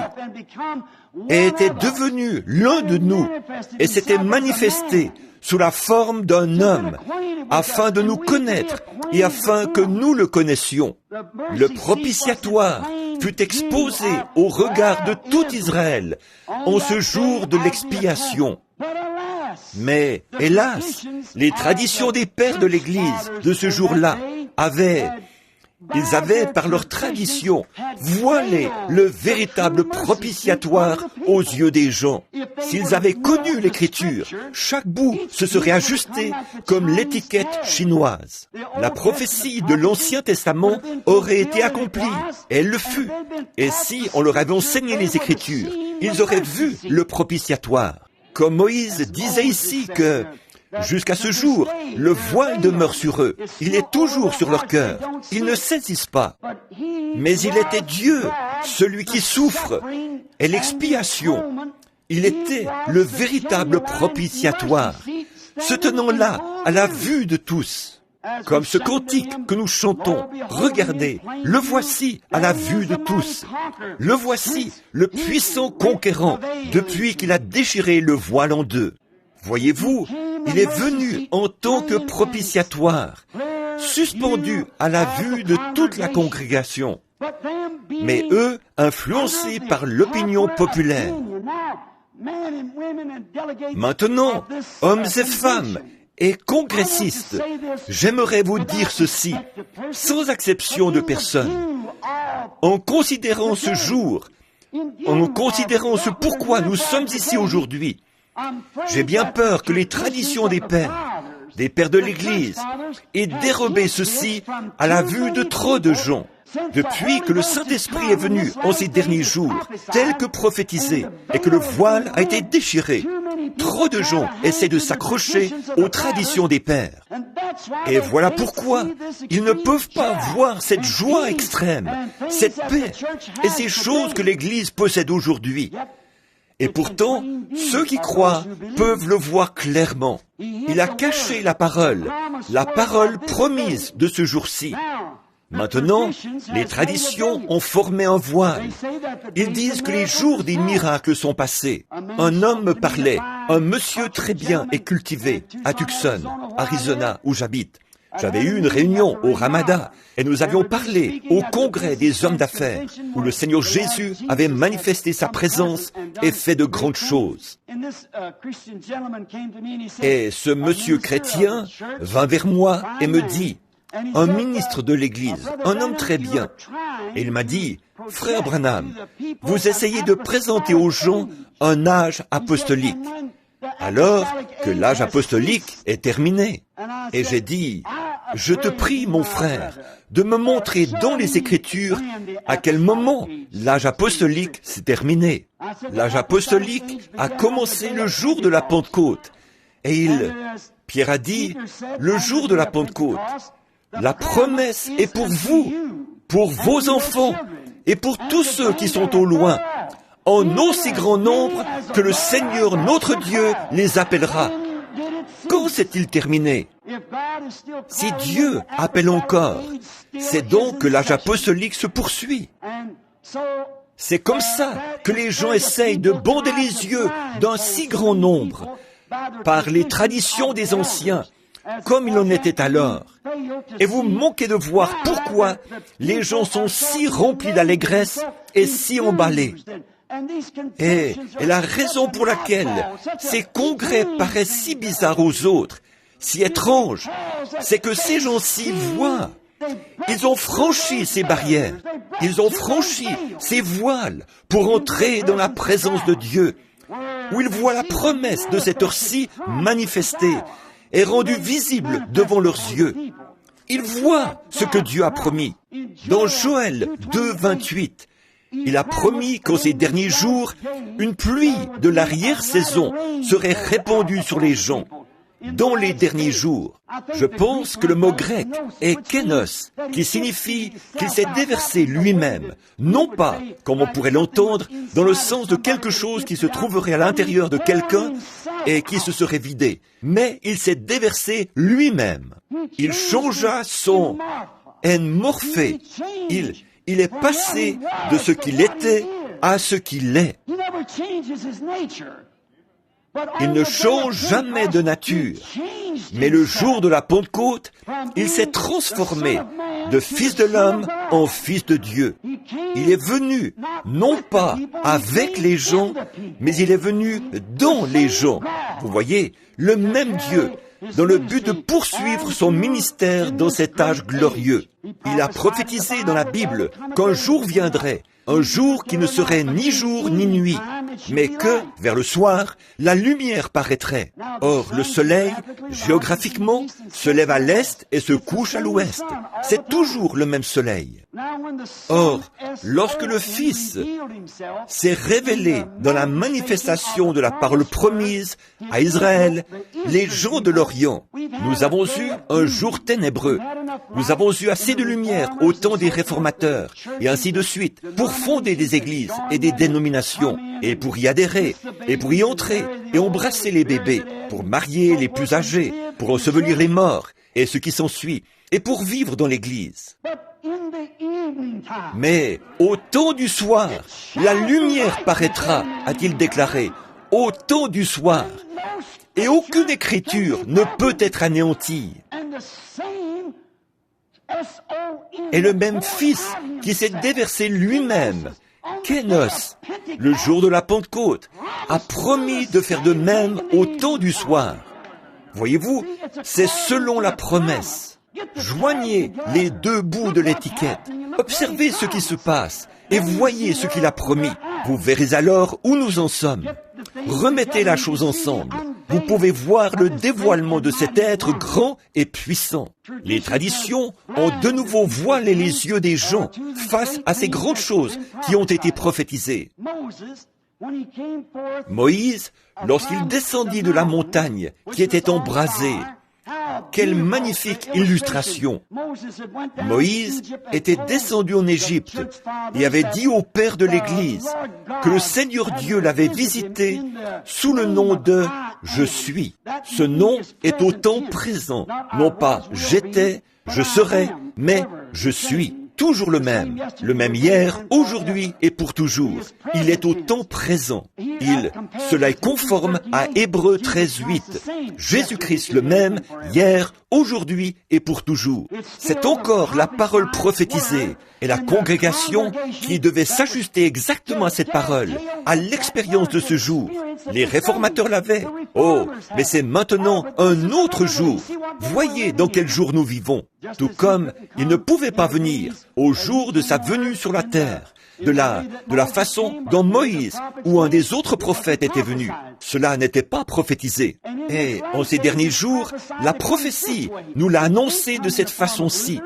et était devenu l'un de nous, et s'était manifesté sous la forme d'un homme, afin de nous connaître et afin que nous le connaissions. Le propitiatoire fut exposé au regard de tout Israël en ce jour de l'expiation. Mais, hélas, les traditions des pères de l'Église de ce jour-là ils avaient, par leur tradition, voilé le véritable propitiatoire aux yeux des gens. S'ils avaient connu l'Écriture, chaque bout se serait ajusté comme l'étiquette chinoise. La prophétie de l'Ancien Testament aurait été accomplie, et elle le fut. Et si on leur avait enseigné les Écritures, ils auraient vu le propitiatoire. Comme Moïse disait ici que, jusqu'à ce jour, le voile demeure sur eux. Il est toujours sur leur cœur. Ils ne saisissent pas. Mais il était Dieu, celui qui souffre, et l'expiation. Il était le véritable propitiatoire, se tenant là, à la vue de tous. Comme ce cantique que nous chantons, regardez, le voici à la vue de tous. Le voici, le puissant conquérant, depuis qu'il a déchiré le voile en deux. Voyez-vous, il est venu en tant que propitiatoire, suspendu à la vue de toute la congrégation. Mais eux, influencés par l'opinion populaire. Maintenant, hommes et femmes et congressistes, j'aimerais vous dire ceci, sans exception de personne. En considérant ce jour, en considérant ce pourquoi nous sommes ici aujourd'hui, j'ai bien peur que les traditions des pères de l'Église, aient dérobé ceci à la vue de trop de gens. Depuis que le Saint-Esprit est venu en ces derniers jours, tel que prophétisé, et que le voile a été déchiré, trop de gens essaient de s'accrocher aux traditions des pères. Et voilà pourquoi ils ne peuvent pas voir cette joie extrême, cette paix et ces choses que l'Église possède aujourd'hui. Et pourtant, ceux qui croient peuvent le voir clairement. Il a caché la parole promise de ce jour-ci. Maintenant, les traditions ont formé un voile. Ils disent que les jours des miracles sont passés. Un homme me parlait, un monsieur très bien et cultivé, à Tucson, Arizona, où j'habite. J'avais eu une réunion au Ramada et nous avions parlé au congrès des hommes d'affaires où le Seigneur Jésus avait manifesté sa présence et fait de grandes choses. Et ce monsieur chrétien vint vers moi et me dit, un ministre de l'Église, un homme très bien, et il m'a dit, « Frère Branham, vous essayez de présenter aux gens un âge apostolique, alors que l'âge apostolique est terminé. » Et j'ai dit, « Je te prie, mon frère, de me montrer dans les Écritures à quel moment l'âge apostolique s'est terminé. L'âge apostolique a commencé le jour de la Pentecôte. » Et Pierre a dit, « Le jour de la Pentecôte, la promesse est pour vous, pour vos enfants et pour tous ceux qui sont au loin, en aussi grand nombre que le Seigneur notre Dieu les appellera. » Quand s'est-il terminé? Si Dieu appelle encore, c'est donc que l'âge apostolique se poursuit. C'est comme ça que les gens essayent de bander les yeux d'un si grand nombre par les traditions des anciens, comme il en était alors. Et vous manquez de voir pourquoi les gens sont si remplis d'allégresse et si emballés. Et la raison pour laquelle ces congrès paraissent si bizarres aux autres, si étranges, c'est que ces gens-ci voient. Ils ont franchi ces barrières, ils ont franchi ces voiles pour entrer dans la présence de Dieu, où ils voient la promesse de cette heure-ci manifestée et rendue visible devant leurs yeux. Ils voient ce que Dieu a promis. Dans Joël 2, 28, il a promis qu'en ces derniers jours, une pluie de l'arrière-saison serait répandue sur les gens. Dans les derniers jours, je pense que le mot grec est kénos, qui signifie qu'il s'est déversé lui-même, non pas, comme on pourrait l'entendre, dans le sens de quelque chose qui se trouverait à l'intérieur de quelqu'un et qui se serait vidé, mais il s'est déversé lui-même. Il changea son enmorphé. Il est passé de ce qu'il était à ce qu'il est. Il ne change jamais de nature, mais le jour de la Pentecôte, il s'est transformé de Fils de l'homme en Fils de Dieu. Il est venu, non pas avec les gens, mais il est venu dans les gens. Vous voyez, le même Dieu, dans le but de poursuivre son ministère dans cet âge glorieux. Il a prophétisé dans la Bible qu'un jour viendrait, un jour qui ne serait ni jour ni nuit, mais que, vers le soir, la lumière paraîtrait. Or, le soleil, géographiquement, se lève à l'est et se couche à l'ouest. C'est toujours le même soleil. Or, lorsque le Fils s'est révélé dans la manifestation de la parole promise à Israël, les gens de l'Orient, nous avons eu un jour ténébreux. Nous avons eu assez de lumière au temps des réformateurs, et ainsi de suite, pour fonder des églises et des dénominations, et pour y adhérer, et pour y entrer, et embrasser les bébés, pour marier les plus âgés, pour ensevelir les morts, et ce qui s'ensuit, et pour vivre dans l'église. Mais au temps du soir, la lumière paraîtra, a-t-il déclaré, au temps du soir, et aucune écriture ne peut être anéantie. Et le même Fils qui s'est déversé lui-même, Kénos, le jour de la Pentecôte, a promis de faire de même au temps du soir. Voyez-vous, c'est selon la promesse. Joignez les deux bouts de l'étiquette, observez ce qui se passe et voyez ce qu'il a promis. Vous verrez alors où nous en sommes. Remettez la chose ensemble. Vous pouvez voir le dévoilement de cet être grand et puissant. Les traditions ont de nouveau voilé les yeux des gens face à ces grandes choses qui ont été prophétisées. Moïse, lorsqu'il descendit de la montagne qui était embrasée, quelle magnifique illustration! Moïse était descendu en Égypte et avait dit au père de l'Église que le Seigneur Dieu l'avait visité sous le nom de « Je suis ». Ce nom est au temps présent, non pas « j'étais »,« je serai », mais « je suis ». Toujours le même hier, aujourd'hui et pour toujours. Il est au temps présent. Cela est conforme à Hébreux 13:8. Jésus-Christ le même, hier, aujourd'hui et pour toujours. C'est encore la parole prophétisée et la congrégation qui devait s'ajuster exactement à cette parole, à l'expérience de ce jour. Les réformateurs l'avaient. Oh, mais c'est maintenant un autre jour. Voyez dans quel jour nous vivons. Tout comme il ne pouvait pas venir au jour de sa venue sur la terre, de la façon dont Moïse ou un des autres prophètes était venu. Cela n'était pas prophétisé. Et en ces derniers jours, la prophétie nous l'a annoncé de cette façon-ci.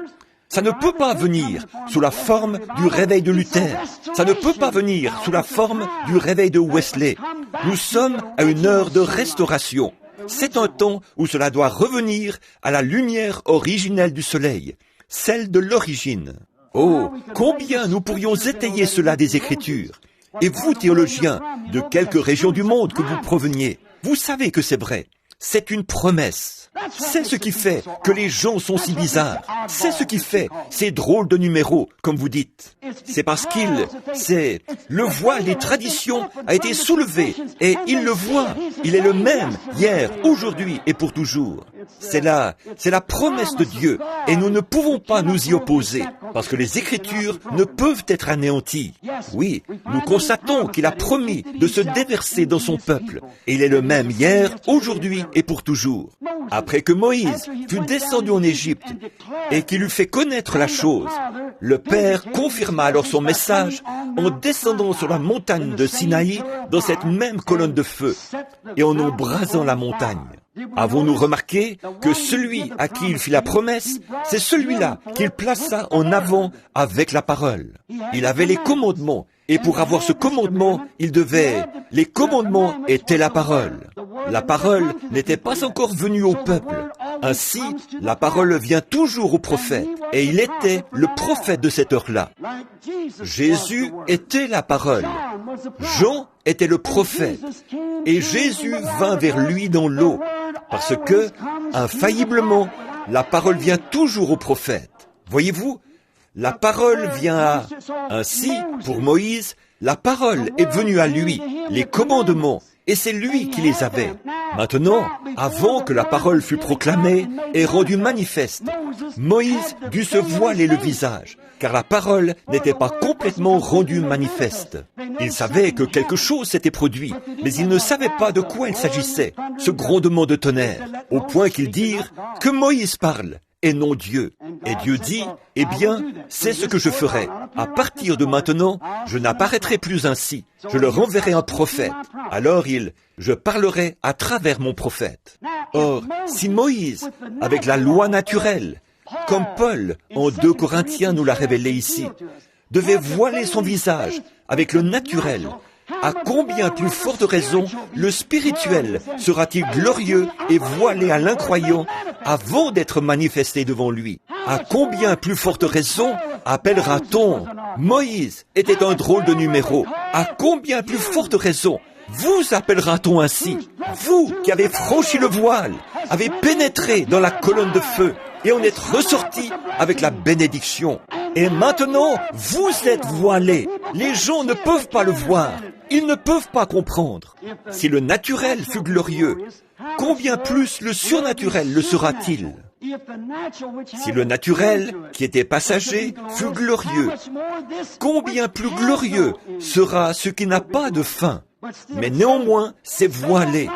Ça ne peut pas venir sous la forme du réveil de Luther. Ça ne peut pas venir sous la forme du réveil de Wesley. Nous sommes à une heure de restauration. C'est un temps où cela doit revenir à la lumière originelle du soleil, celle de l'origine. Oh, combien nous pourrions étayer cela des Écritures. Et vous, théologiens, de quelque région du monde que vous proveniez, vous savez que c'est vrai. C'est une promesse. C'est ce qui fait que les gens sont si bizarres. C'est ce qui fait ces drôles de numéros, comme vous dites. C'est parce le voile des traditions a été soulevé et il le voit. Il est le même hier, aujourd'hui et pour toujours. C'est la promesse de Dieu et nous ne pouvons pas nous y opposer parce que les Écritures ne peuvent être anéanties. Oui, nous constatons qu'il a promis de se déverser dans son peuple et il est le même hier, aujourd'hui et pour toujours. Après que Moïse fut descendu en Égypte et qu'il eut fait connaître la chose, le Père confirma alors son message en descendant sur la montagne de Sinaï dans cette même colonne de feu et en embrasant la montagne. Avons-nous remarqué que celui à qui il fit la promesse, c'est celui-là qu'il plaça en avant avec la parole. Il avait les commandements, et pour avoir ce commandement, les commandements étaient la parole. La parole n'était pas encore venue au peuple. Ainsi, la parole vient toujours au prophète, et il était le prophète de cette heure-là. Jésus était la parole. Jean était le prophète, et Jésus vint vers lui dans l'eau, parce que, infailliblement, la parole vient toujours au prophète. Voyez-vous, la parole vient ainsi, pour Moïse, la parole est venue à lui, les commandements, et c'est lui qui les avait. Maintenant, avant que la parole fût proclamée et rendue manifeste, Moïse dut se voiler le visage, car la parole n'était pas complètement rendue manifeste. Il savait que quelque chose s'était produit, mais il ne savait pas de quoi il s'agissait, ce grondement de tonnerre, au point qu'ils dirent que Moïse parle, et non Dieu. Et Dieu dit, eh bien, c'est ce que je ferai. À partir de maintenant, je n'apparaîtrai plus ainsi. Je leur enverrai un prophète. Alors je parlerai à travers mon prophète. Or, si Moïse, avec la loi naturelle, comme Paul, en 2 Corinthiens nous l'a révélé ici, devait voiler son visage avec le naturel, à combien plus forte raison le spirituel sera-t-il glorieux et voilé à l'incroyant avant d'être manifesté devant lui? À combien plus forte raison appellera-t-on Moïse était un drôle de numéro? À combien plus forte raison vous appellera-t-on ainsi? Vous qui avez franchi le voile, avez pénétré dans la colonne de feu et en êtes ressortis avec la bénédiction. Et maintenant, vous êtes voilés. Les gens ne peuvent pas le voir. Ils ne peuvent pas comprendre. Si le naturel fut glorieux, combien plus le surnaturel le sera-t-il? Si le naturel, qui était passager, fut glorieux, combien plus glorieux sera ce qui n'a pas de fin? Mais néanmoins, c'est voilé.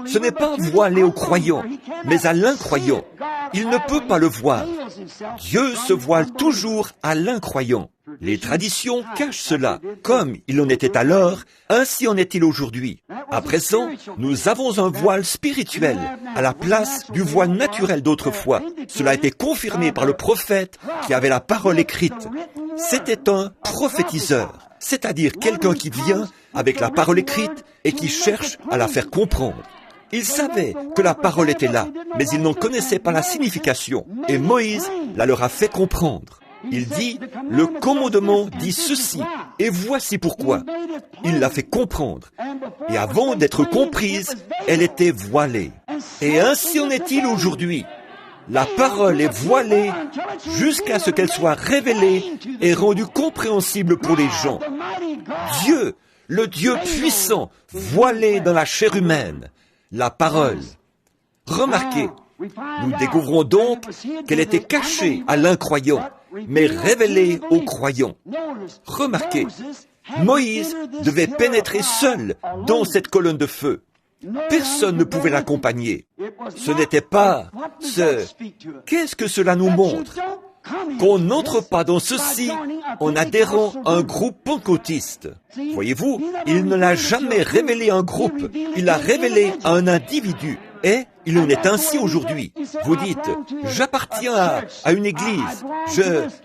Ce n'est pas voilé aux croyants, mais à l'incroyant. Il ne peut pas le voir. Dieu se voile toujours à l'incroyant. Les traditions cachent cela. Comme il en était alors, ainsi en est-il aujourd'hui. À présent, nous avons un voile spirituel à la place du voile naturel d'autrefois. Cela a été confirmé par le prophète qui avait la parole écrite. C'était un prophétiseur, c'est-à-dire quelqu'un qui vient avec la parole écrite et qui cherche à la faire comprendre. Ils savaient que la parole était là, mais ils n'en connaissaient pas la signification. Et Moïse la leur a fait comprendre. Il dit, le commandement dit ceci, et voici pourquoi. Il l'a fait comprendre. Et avant d'être comprise, elle était voilée. Et ainsi en est-il aujourd'hui. La parole est voilée jusqu'à ce qu'elle soit révélée et rendue compréhensible pour les gens. Dieu, le Dieu puissant, voilé dans la chair humaine, la parole. Remarquez, nous découvrons donc qu'elle était cachée à l'incroyant, mais révélée aux croyants. Remarquez, Moïse devait pénétrer seul dans cette colonne de feu. Personne ne pouvait l'accompagner. Ce n'était pas Qu'est-ce que cela nous montre? Qu'on n'entre pas dans ceci en adhérant à un groupe pentecôtiste. Voyez-vous, il ne l'a jamais révélé à un groupe, il l'a révélé à un individu. Et il en est ainsi aujourd'hui. Vous dites, j'appartiens à une église,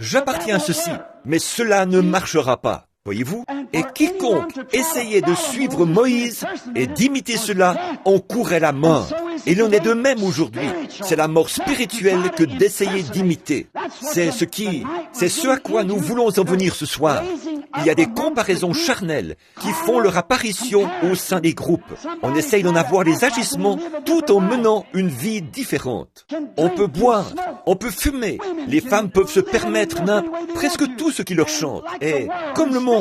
j'appartiens à ceci, mais cela ne marchera pas. Voyez-vous? Et quiconque essayait de suivre Moïse et d'imiter cela, en courait la mort. Et il en est de même aujourd'hui. C'est la mort spirituelle que d'essayer d'imiter. C'est ce à quoi nous voulons en venir ce soir. Il y a des comparaisons charnelles qui font leur apparition au sein des groupes. On essaye d'en avoir les agissements tout en menant une vie différente. On peut boire, on peut fumer, les femmes peuvent se permettre presque tout ce qui leur chante. Et comme le monde,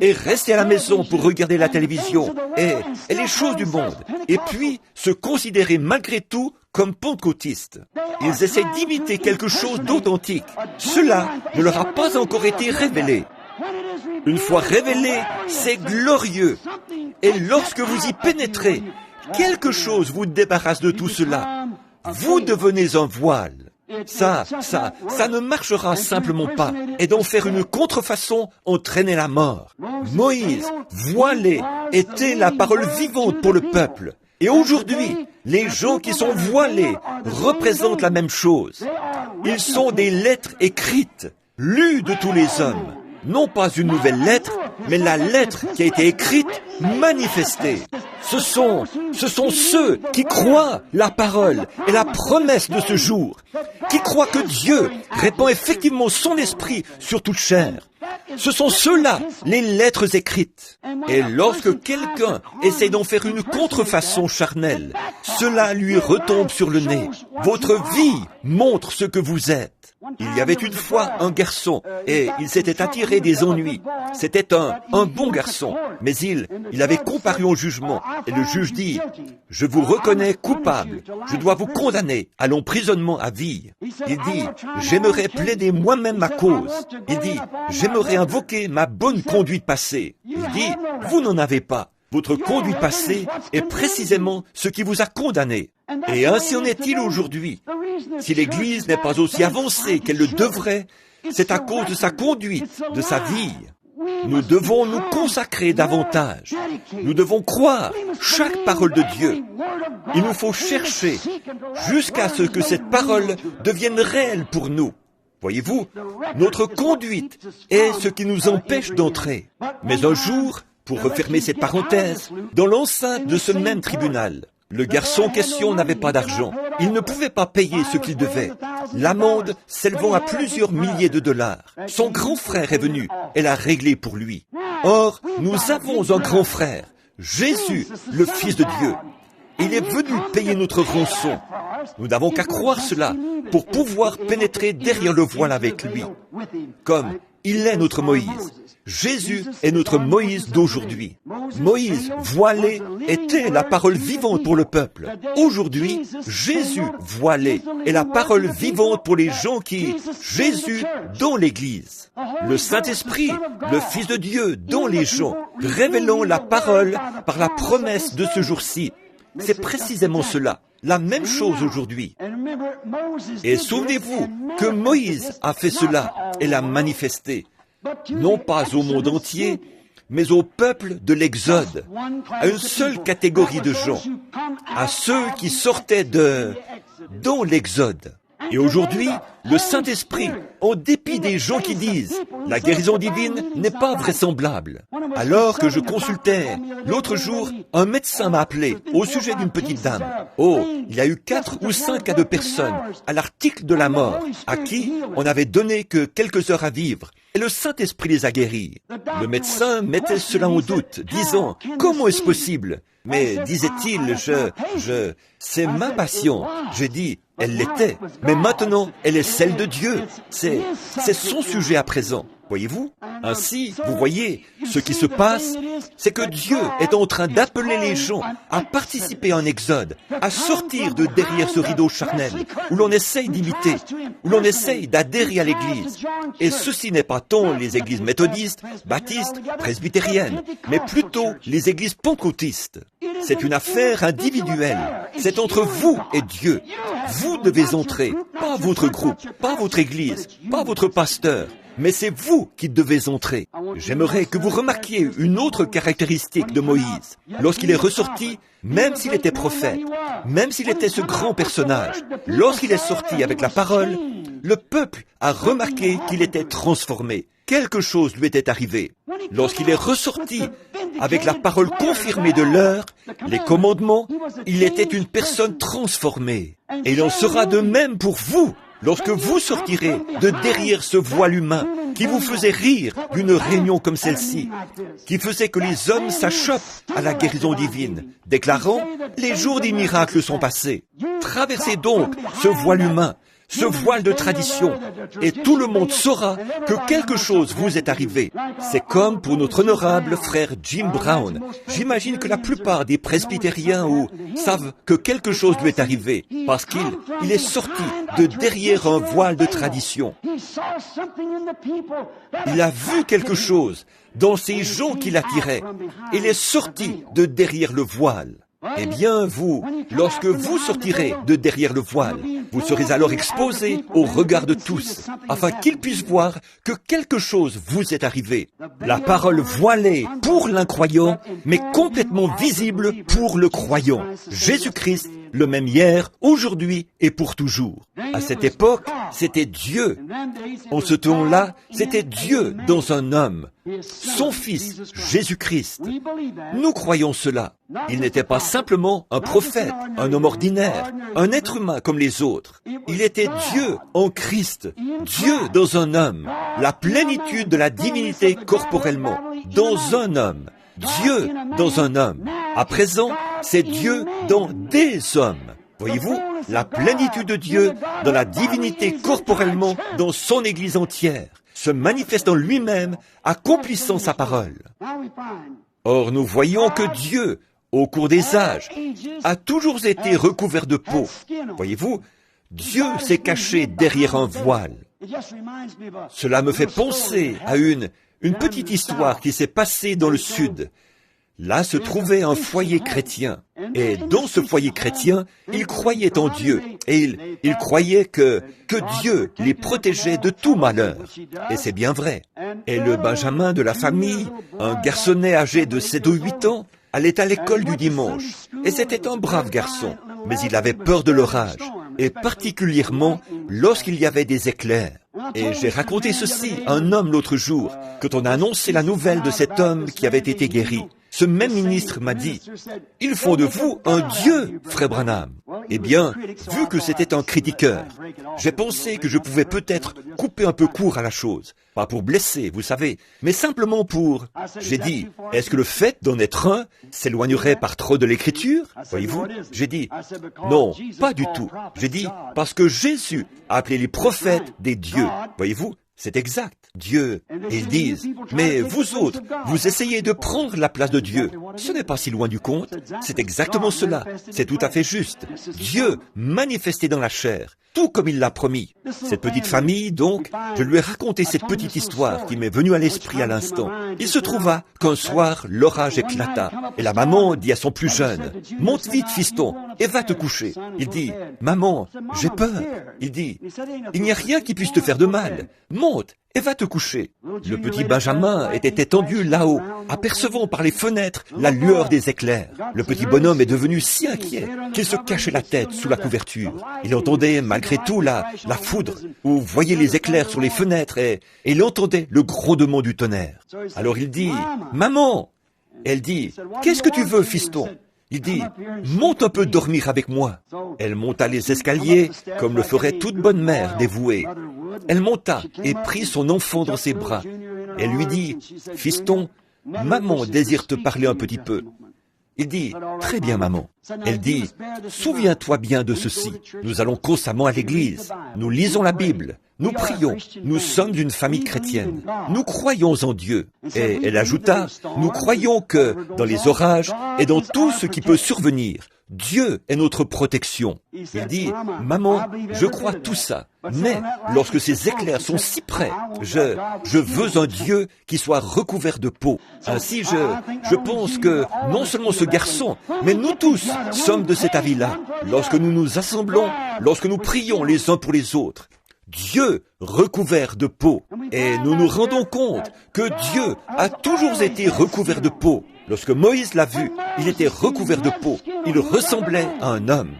et rester à la maison pour regarder la télévision et les choses du monde, et puis se considérer malgré tout comme pentecôtistes. Ils essaient d'imiter quelque chose d'authentique. Cela ne leur a pas encore été révélé. Une fois révélé, c'est glorieux. Et lorsque vous y pénétrez, quelque chose vous débarrasse de tout cela. Vous devenez un voile. Ça ne marchera simplement pas. Et d'en faire une contrefaçon entraînait la mort. Moïse, voilé, était la parole vivante pour le peuple. Et aujourd'hui, les gens qui sont voilés représentent la même chose. Ils sont des lettres écrites, lues de tous les hommes. Non pas une nouvelle lettre, mais la lettre qui a été écrite, manifestée. Ce sont ceux qui croient la parole et la promesse de ce jour, qui croient que Dieu répand effectivement son esprit sur toute chair. Ce sont ceux-là, les lettres écrites. Et lorsque quelqu'un essaie d'en faire une contrefaçon charnelle, cela lui retombe sur le nez. Votre vie montre ce que vous êtes. Christ. Il y avait une fois un garçon, et il s'était attiré des ennuis. C'était un bon garçon, mais il avait comparu au jugement, et le juge dit, « Je vous reconnais coupable, je dois vous condamner à l'emprisonnement à vie. » Il dit, « J'aimerais plaider moi-même ma cause. » Il dit, « J'aimerais invoquer ma bonne conduite passée. » Il dit, « Vous n'en avez pas. Votre conduite passée est précisément ce qui vous a condamné. » Et ainsi en est-il aujourd'hui. Si l'Église n'est pas aussi avancée qu'elle le devrait, c'est à cause de sa conduite, de sa vie. Nous devons nous consacrer davantage. Nous devons croire chaque parole de Dieu. Il nous faut chercher jusqu'à ce que cette parole devienne réelle pour nous. Voyez-vous, notre conduite est ce qui nous empêche d'entrer. Mais un jour, pour refermer cette parenthèse, dans l'enceinte de ce même tribunal, le garçon en question n'avait pas d'argent. Il ne pouvait pas payer ce qu'il devait. L'amende s'élevant à plusieurs milliers de dollars. Son grand frère est venu et l'a réglé pour lui. Or, nous avons un grand frère, Jésus, le Fils de Dieu. Il est venu payer notre rançon. Nous n'avons qu'à croire cela pour pouvoir pénétrer derrière le voile avec lui. Comme il est notre Moïse. Jésus est notre Moïse d'aujourd'hui. Moïse, voilé, était la parole vivante pour le peuple. Aujourd'hui, Jésus, voilé, est la parole vivante pour les gens Jésus, dans l'Église. Le Saint-Esprit, le Fils de Dieu, dans les gens, révélant la parole par la promesse de ce jour-ci. C'est précisément cela, la même chose aujourd'hui. Et souvenez-vous que Moïse a fait cela et l'a manifesté. Non pas au monde entier, mais au peuple de l'Exode, à une seule catégorie de gens, à ceux qui sortaient dans l'Exode. Et aujourd'hui, le Saint-Esprit, en dépit des gens qui disent « la guérison divine n'est pas vraisemblable », alors que je consultais l'autre jour, un médecin m'a appelé au sujet d'une petite dame. Oh, il y a eu 4 ou 5 cas de personnes à l'article de la mort, à qui on n'avait donné que quelques heures à vivre, et le Saint-Esprit les a guéris. Le médecin mettait cela en doute, disant « comment est-ce possible ?» Mais, disait-il, c'est ma passion. J'ai dit, elle l'était, mais maintenant, elle est celle de Dieu. C'est son sujet à présent. Voyez-vous? Ainsi, vous voyez, ce qui se passe, c'est que Dieu est en train d'appeler les gens à participer à un exode, à sortir de derrière ce rideau charnel, où l'on essaye d'imiter, où l'on essaye d'adhérer à l'Église. Et ceci n'est pas tant les églises méthodistes, baptistes, presbytériennes, mais plutôt les églises pentecôtistes. C'est une affaire individuelle. C'est entre vous et Dieu. Vous devez entrer, pas votre groupe, pas votre église, pas votre pasteur. Mais c'est vous qui devez entrer. J'aimerais que vous remarquiez une autre caractéristique de Moïse. Lorsqu'il est ressorti, même s'il était prophète, même s'il était ce grand personnage, lorsqu'il est sorti avec la parole, le peuple a remarqué qu'il était transformé. Quelque chose lui était arrivé. Lorsqu'il est ressorti avec la parole confirmée de l'heure, les commandements, il était une personne transformée. Et il en sera de même pour vous. Lorsque vous sortirez de derrière ce voile humain qui vous faisait rire d'une réunion comme celle-ci, qui faisait que les hommes s'achoppent à la guérison divine, déclarant « les jours des miracles sont passés ». Traversez donc ce voile humain, ce voile de tradition, et tout le monde saura que quelque chose vous est arrivé. C'est comme pour notre honorable frère Jim Brown. J'imagine que la plupart des presbytériens savent que quelque chose lui est arrivé, parce qu'il est sorti de derrière un voile de tradition. Il a vu quelque chose dans ces gens qui l'attiraient. Il est sorti de derrière le voile. Eh bien, vous, lorsque vous sortirez de derrière le voile, vous serez alors exposé au regard de tous, afin qu'ils puissent voir que quelque chose vous est arrivé. La parole voilée pour l'incroyant, mais complètement visible pour le croyant. Jésus-Christ, le même hier, aujourd'hui et pour toujours. À cette époque, c'était Dieu. En ce temps-là, c'était Dieu dans un homme, son Fils, Jésus-Christ. Nous croyons cela. Il n'était pas simplement un prophète, un homme ordinaire, un être humain comme les autres. Il était Dieu en Christ, Dieu dans un homme, la plénitude de la divinité corporellement, dans un homme. Dieu dans un homme. À présent, c'est Dieu dans des hommes. Voyez-vous, la plénitude de Dieu dans la divinité corporellement dans son Église entière, se manifestant lui-même, accomplissant sa parole. Or, nous voyons que Dieu, au cours des âges, a toujours été recouvert de peau. Voyez-vous, Dieu s'est caché derrière un voile. Cela me fait penser à une petite histoire qui s'est passée dans le Sud. Là se trouvait un foyer chrétien. Et dans ce foyer chrétien, ils croyaient en Dieu. Et ils croyaient que Dieu les protégeait de tout malheur. Et c'est bien vrai. Et le Benjamin de la famille, un garçonnet âgé de 7 ou 8 ans, allait à l'école du dimanche. Et c'était un brave garçon. Mais il avait peur de l'orage. Et particulièrement lorsqu'il y avait des éclairs. Et j'ai raconté ceci à un homme l'autre jour, quand on a annoncé la nouvelle de cet homme qui avait été guéri. Ce même ministre m'a dit, « Ils font de vous un Dieu, frère Branham. » Eh bien, vu que c'était un critiqueur, j'ai pensé que je pouvais peut-être couper un peu court à la chose. Pas pour blesser, vous savez, mais simplement pour... J'ai dit, est-ce que le fait d'en être un s'éloignerait par trop de l'écriture? Voyez-vous? J'ai dit, non, pas du tout. J'ai dit, parce que Jésus a appelé les prophètes des dieux. Voyez-vous? C'est exact, Dieu. Et ils disent, mais vous autres, vous essayez de prendre la place de Dieu. Ce n'est pas si loin du compte. C'est exactement cela. C'est tout à fait juste. Dieu manifesté dans la chair, tout comme il l'a promis. Cette petite famille, donc, je lui ai raconté cette petite histoire qui m'est venue à l'esprit à l'instant. Il se trouva qu'un soir, l'orage éclata, et la maman dit à son plus jeune, « Monte vite, fiston, et va te coucher. » Il dit, « Maman, j'ai peur. » Il dit, « Il n'y a rien qui puisse te faire de mal. Monte et va te coucher. » Le petit Benjamin était étendu là-haut, apercevant par les fenêtres la lueur des éclairs. Le petit bonhomme est devenu si inquiet qu'il se cachait la tête sous la couverture. Il entendait malgré tout la foudre, ou voyait les éclairs sur les fenêtres, et il entendait le grondement du tonnerre. Alors il dit, « Maman !» Elle dit, « Qu'est-ce que tu veux, fiston ?» Il dit, « Monte un peu dormir avec moi. » Elle monta les escaliers comme le ferait toute bonne mère dévouée. Elle monta et prit son enfant dans ses bras. Elle lui dit, « Fiston, maman désire te parler un petit peu. » Il dit, « Très bien, maman. » Elle dit, « Souviens-toi bien de ceci. Nous allons constamment à l'église. Nous lisons la Bible. Nous prions. Nous sommes d'une famille chrétienne. Nous croyons en Dieu. » Et elle ajouta, « Nous croyons que dans les orages et dans tout ce qui peut survenir, Dieu est notre protection. » Il dit, « Maman, je crois tout ça. Mais lorsque ces éclairs sont si près, je veux un Dieu qui soit recouvert de peau. » Ainsi, je pense que non seulement ce garçon, mais nous tous sommes de cet avis-là. Lorsque nous nous assemblons, lorsque nous prions les uns pour les autres, Dieu recouvert de peau. Et nous nous rendons compte que Dieu a toujours été recouvert de peau. Lorsque Moïse l'a vu, il était recouvert de peau. Il ressemblait à un homme.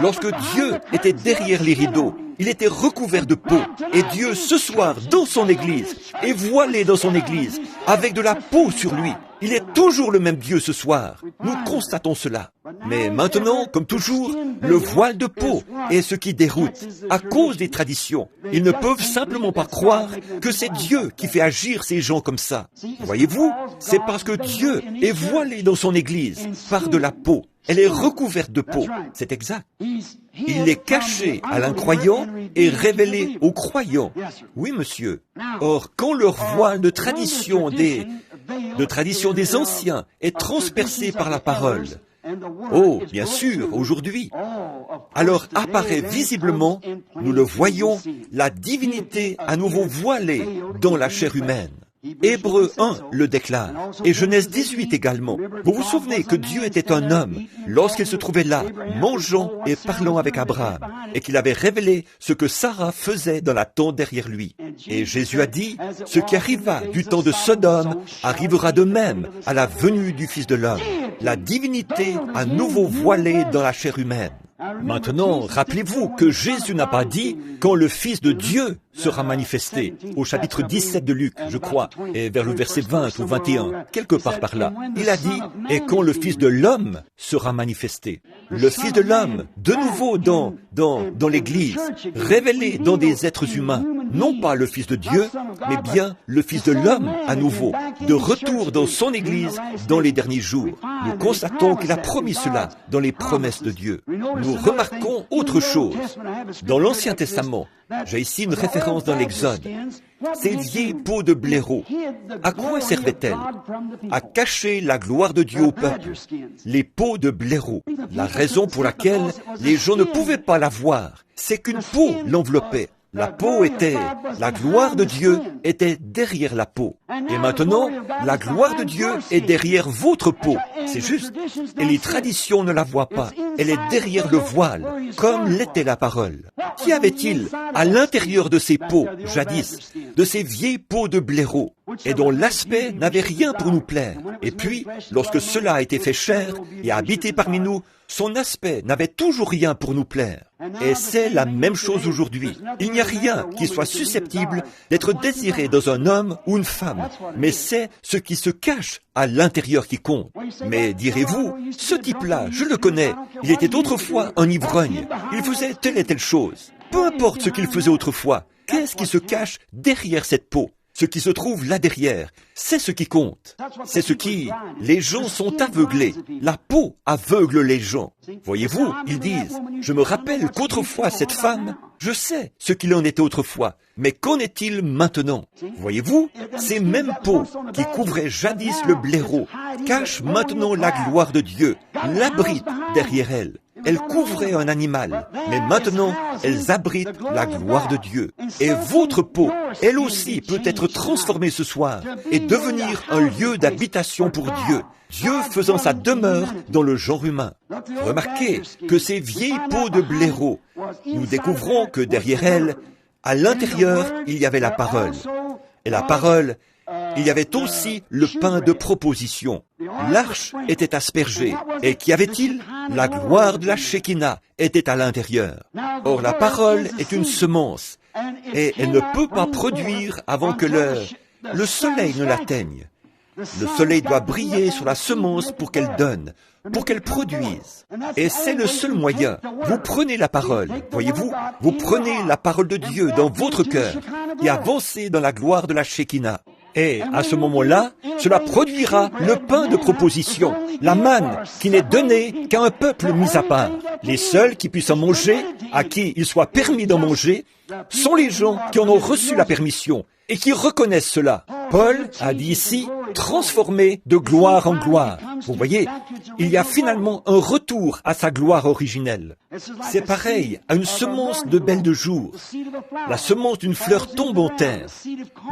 Lorsque Dieu était derrière les rideaux, il était recouvert de peau. Et Dieu, ce soir, dans son Église, est voilé dans son Église, avec de la peau sur lui. Il est toujours le même Dieu ce soir. Nous constatons cela. Mais maintenant, comme toujours, le voile de peau est ce qui déroute. À cause des traditions, ils ne peuvent simplement pas croire que c'est Dieu qui fait agir ces gens comme ça. Voyez-vous, c'est parce que Dieu est voilé dans son Église par de la peau. Elle est recouverte de peau. C'est exact. Il est caché à l'incroyant et révélé aux croyants. Oui, monsieur. Or, quand leur voile de tradition des anciens est transpercé par la parole, oh, bien sûr, aujourd'hui, alors apparaît visiblement, nous le voyons, la divinité à nouveau voilée dans la chair humaine. Hébreux 1 le déclare, et Genèse 18 également. Vous vous souvenez que Dieu était un homme lorsqu'il se trouvait là, mangeant et parlant avec Abraham, et qu'il avait révélé ce que Sarah faisait dans la tente derrière lui. Et Jésus a dit, ce qui arriva du temps de Sodome arrivera de même à la venue du Fils de l'homme. La divinité à nouveau voilée dans la chair humaine. Maintenant, rappelez-vous que Jésus n'a pas dit quand le Fils de Dieu sera manifesté, au chapitre 17 de Luc, je crois, et vers le verset 20 ou 21, quelque part par là. Il a dit, et quand le Fils de l'homme sera manifesté. Le Fils de l'homme, de nouveau dans l'Église, révélé dans des êtres humains. non pas le Fils de Dieu, mais bien le Fils de l'homme à nouveau, de retour dans son Église dans les derniers jours. Nous constatons qu'il a promis cela dans les promesses de Dieu. Nous remarquons autre chose. Dans l'Ancien Testament, j'ai ici une référence dans l'Exode. Ces vieilles peaux de blaireau, à quoi servaient-elles? À cacher la gloire de Dieu au peuple. Les peaux de blaireau. La raison pour laquelle les gens ne pouvaient pas la voir, c'est qu'une peau l'enveloppait. La peau la gloire de Dieu était derrière la peau. Et maintenant, la gloire de Dieu est derrière votre peau. C'est juste. Et les traditions ne la voient pas. Elle est derrière le voile, comme l'était la parole. Qu'y avait-il à l'intérieur de ces peaux, jadis, de ces vieilles peaux de blaireau, et dont l'aspect n'avait rien pour nous plaire? Et puis, lorsque cela a été fait chair et a habité parmi nous, son aspect n'avait toujours rien pour nous plaire. Et c'est la même chose aujourd'hui. Il n'y a rien qui soit susceptible d'être désiré dans un homme ou une femme, mais c'est ce qui se cache à l'intérieur qui compte. Mais direz-vous, ce type-là, je le connais, il était autrefois un ivrogne, il faisait telle et telle chose. Peu importe ce qu'il faisait autrefois, qu'est-ce qui se cache derrière cette peau? Ce qui se trouve là derrière, c'est ce qui compte. C'est ce qui... Les gens sont aveuglés. La peau aveugle les gens. Voyez-vous, ils disent, je me rappelle qu'autrefois cette femme, je sais ce qu'il en était autrefois, mais qu'en est-il maintenant? Voyez-vous, ces mêmes peaux qui couvraient jadis le blaireau cachent maintenant la gloire de Dieu, l'abritent derrière elle. Elles couvraient un animal, mais maintenant, elles abritent la gloire de Dieu. Et votre peau, elle aussi, peut être transformée ce soir et devenir un lieu d'habitation pour Dieu. Dieu faisant sa demeure dans le genre humain. Remarquez que ces vieilles peaux de blaireau, nous découvrons que derrière elles, à l'intérieur, il y avait la parole. Et la parole, il y avait aussi le pain de proposition. L'arche était aspergée. Et qu'y avait-il? La gloire de la Shekinah était à l'intérieur. Or, la parole est une semence. Et elle ne peut pas produire avant que le soleil ne l'atteigne. Le soleil doit briller sur la semence pour qu'elle donne, pour qu'elle produise. Et c'est le seul moyen. Vous prenez la parole, voyez-vous, vous prenez la parole de Dieu dans votre cœur et avancez dans la gloire de la Shekinah. Et à ce moment-là, cela produira le pain de proposition, la manne qui n'est donnée qu'à un peuple mis à part. Les seuls qui puissent en manger, à qui il soit permis d'en manger, sont les gens qui en ont reçu la permission et qui reconnaissent cela. Paul a dit ici, transformé de gloire en gloire. Vous voyez, il y a finalement un retour à sa gloire originelle. C'est pareil à une semence de belle de jour. La semence d'une fleur tombe en terre.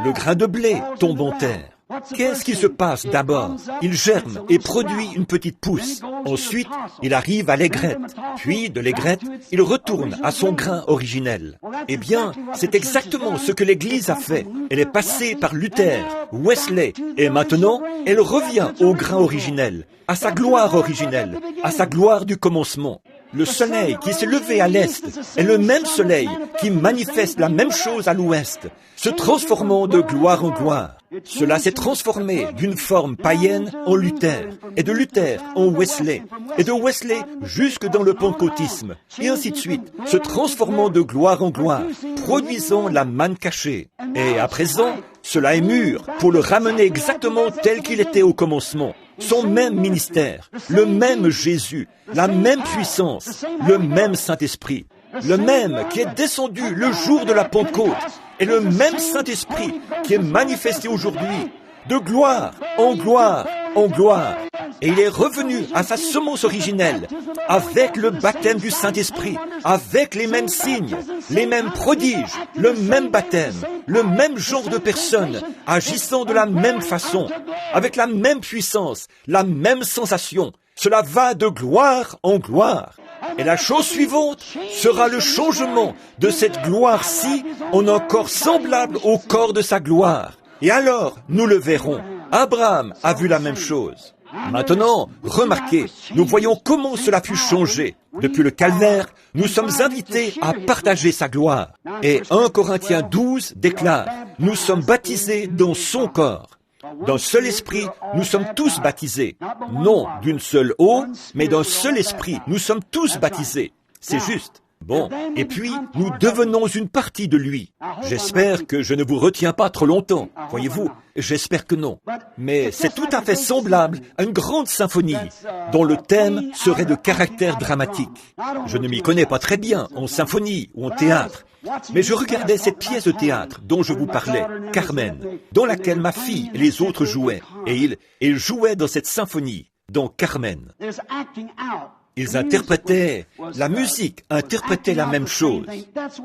Le grain de blé tombe en terre. Qu'est-ce qui se passe d'abord? Il germe et produit une petite pousse. Ensuite, il arrive à l'aigrette. Puis, de l'aigrette, il retourne à son grain originel. Eh bien, c'est exactement ce que l'Église a fait. Elle est passée par Luther, Wesley, et maintenant, elle revient au grain originel, à sa gloire originelle, à sa gloire du commencement. Le soleil qui s'est levé à l'est est le même soleil qui manifeste la même chose à l'ouest, se transformant de gloire en gloire. Cela s'est transformé d'une forme païenne en Luther, et de Luther en Wesley, et de Wesley jusque dans le pentecôtisme, et ainsi de suite, se transformant de gloire en gloire, produisant la manne cachée. Et à présent, cela est mûr pour le ramener exactement tel qu'il était au commencement. Son même ministère, le même Jésus, la même puissance, le même Saint-Esprit, le même qui est descendu le jour de la Pentecôte, et le même Saint-Esprit qui est manifesté aujourd'hui, de gloire en gloire en gloire. Et il est revenu à sa semence originelle, avec le baptême du Saint-Esprit, avec les mêmes signes, les mêmes prodiges, le même baptême, le même genre de personnes, agissant de la même façon, avec la même puissance, la même sensation. Cela va de gloire en gloire. Et la chose suivante sera le changement de cette gloire-ci en un corps semblable au corps de sa gloire. Et alors, nous le verrons. Abraham a vu la même chose. Maintenant, remarquez, nous voyons comment cela fut changé. Depuis le calvaire, nous sommes invités à partager sa gloire. Et 1 Corinthiens 12 déclare, nous sommes baptisés dans son corps. D'un seul esprit, nous sommes tous baptisés. Non d'une seule eau, mais d'un seul esprit, nous sommes tous baptisés. C'est juste. Bon, et puis nous devenons une partie de lui. J'espère que je ne vous retiens pas trop longtemps, voyez-vous, j'espère que non. Mais c'est tout à fait semblable à une grande symphonie dont le thème serait de caractère dramatique. Je ne m'y connais pas très bien en symphonie ou en théâtre, mais je regardais cette pièce de théâtre dont je vous parlais, Carmen, dans laquelle ma fille et les autres jouaient, et ils jouaient dans cette symphonie, dans Carmen. Ils interprétaient, la musique interprétait la même chose.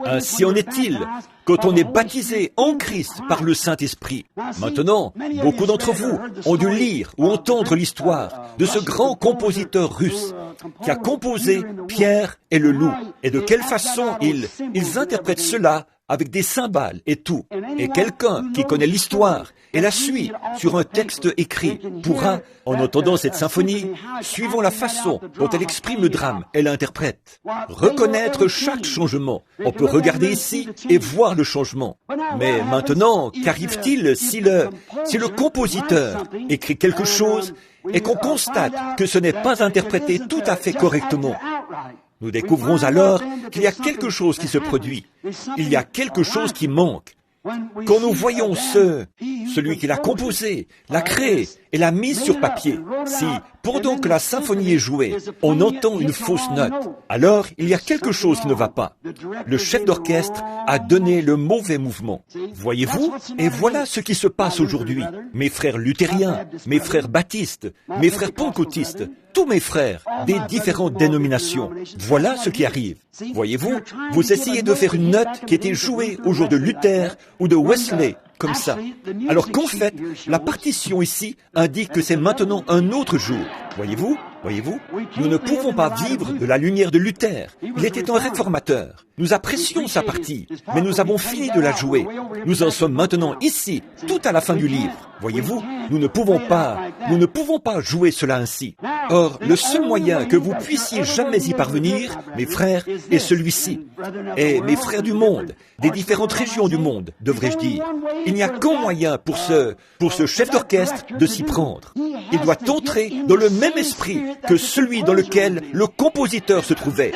Ainsi en est-il quand on est baptisé en Christ par le Saint-Esprit. Maintenant, beaucoup d'entre vous ont dû lire ou entendre l'histoire de ce grand compositeur russe qui a composé Pierre et le loup. Et de quelle façon ils interprètent cela avec des cymbales et tout. Et quelqu'un qui connaît l'histoire et la suit sur un texte écrit pourra, en entendant cette symphonie, suivant la façon dont elle exprime le drame et l'interprète, reconnaître chaque changement. On peut regarder ici et voir le changement. Mais maintenant, qu'arrive-t-il si le compositeur écrit quelque chose et qu'on constate que ce n'est pas interprété tout à fait correctement? Nous découvrons alors qu'il y a quelque chose qui se produit. Il y a quelque chose qui manque. Quand nous voyons celui qui l'a composé, l'a créé et l'a mis sur papier, si, pendant que la symphonie est jouée, on entend une fausse note, alors il y a quelque chose qui ne va pas. Le chef d'orchestre a donné le mauvais mouvement. Voyez-vous? Et voilà ce qui se passe aujourd'hui. Mes frères luthériens, mes frères baptistes, mes frères pentecôtistes, tous mes frères des différentes dénominations. Voilà ce qui arrive. Voyez-vous, vous essayez de faire une note qui était jouée au jour de Luther ou de Wesley, comme ça. Alors qu'en fait, la partition ici indique que c'est maintenant un autre jour. Voyez-vous, nous ne pouvons pas vivre de la lumière de Luther. Il était un réformateur. Nous apprécions sa partie, mais nous avons fini de la jouer. Nous en sommes maintenant ici, tout à la fin du livre. Voyez-vous, nous ne pouvons pas jouer cela ainsi. Or, le seul moyen que vous puissiez jamais y parvenir, mes frères, est celui-ci. Et mes frères du monde, des différentes régions du monde, devrais-je dire. Il n'y a qu'un moyen pour ce chef d'orchestre de s'y prendre. Il doit entrer dans le même esprit que celui dans lequel le compositeur se trouvait.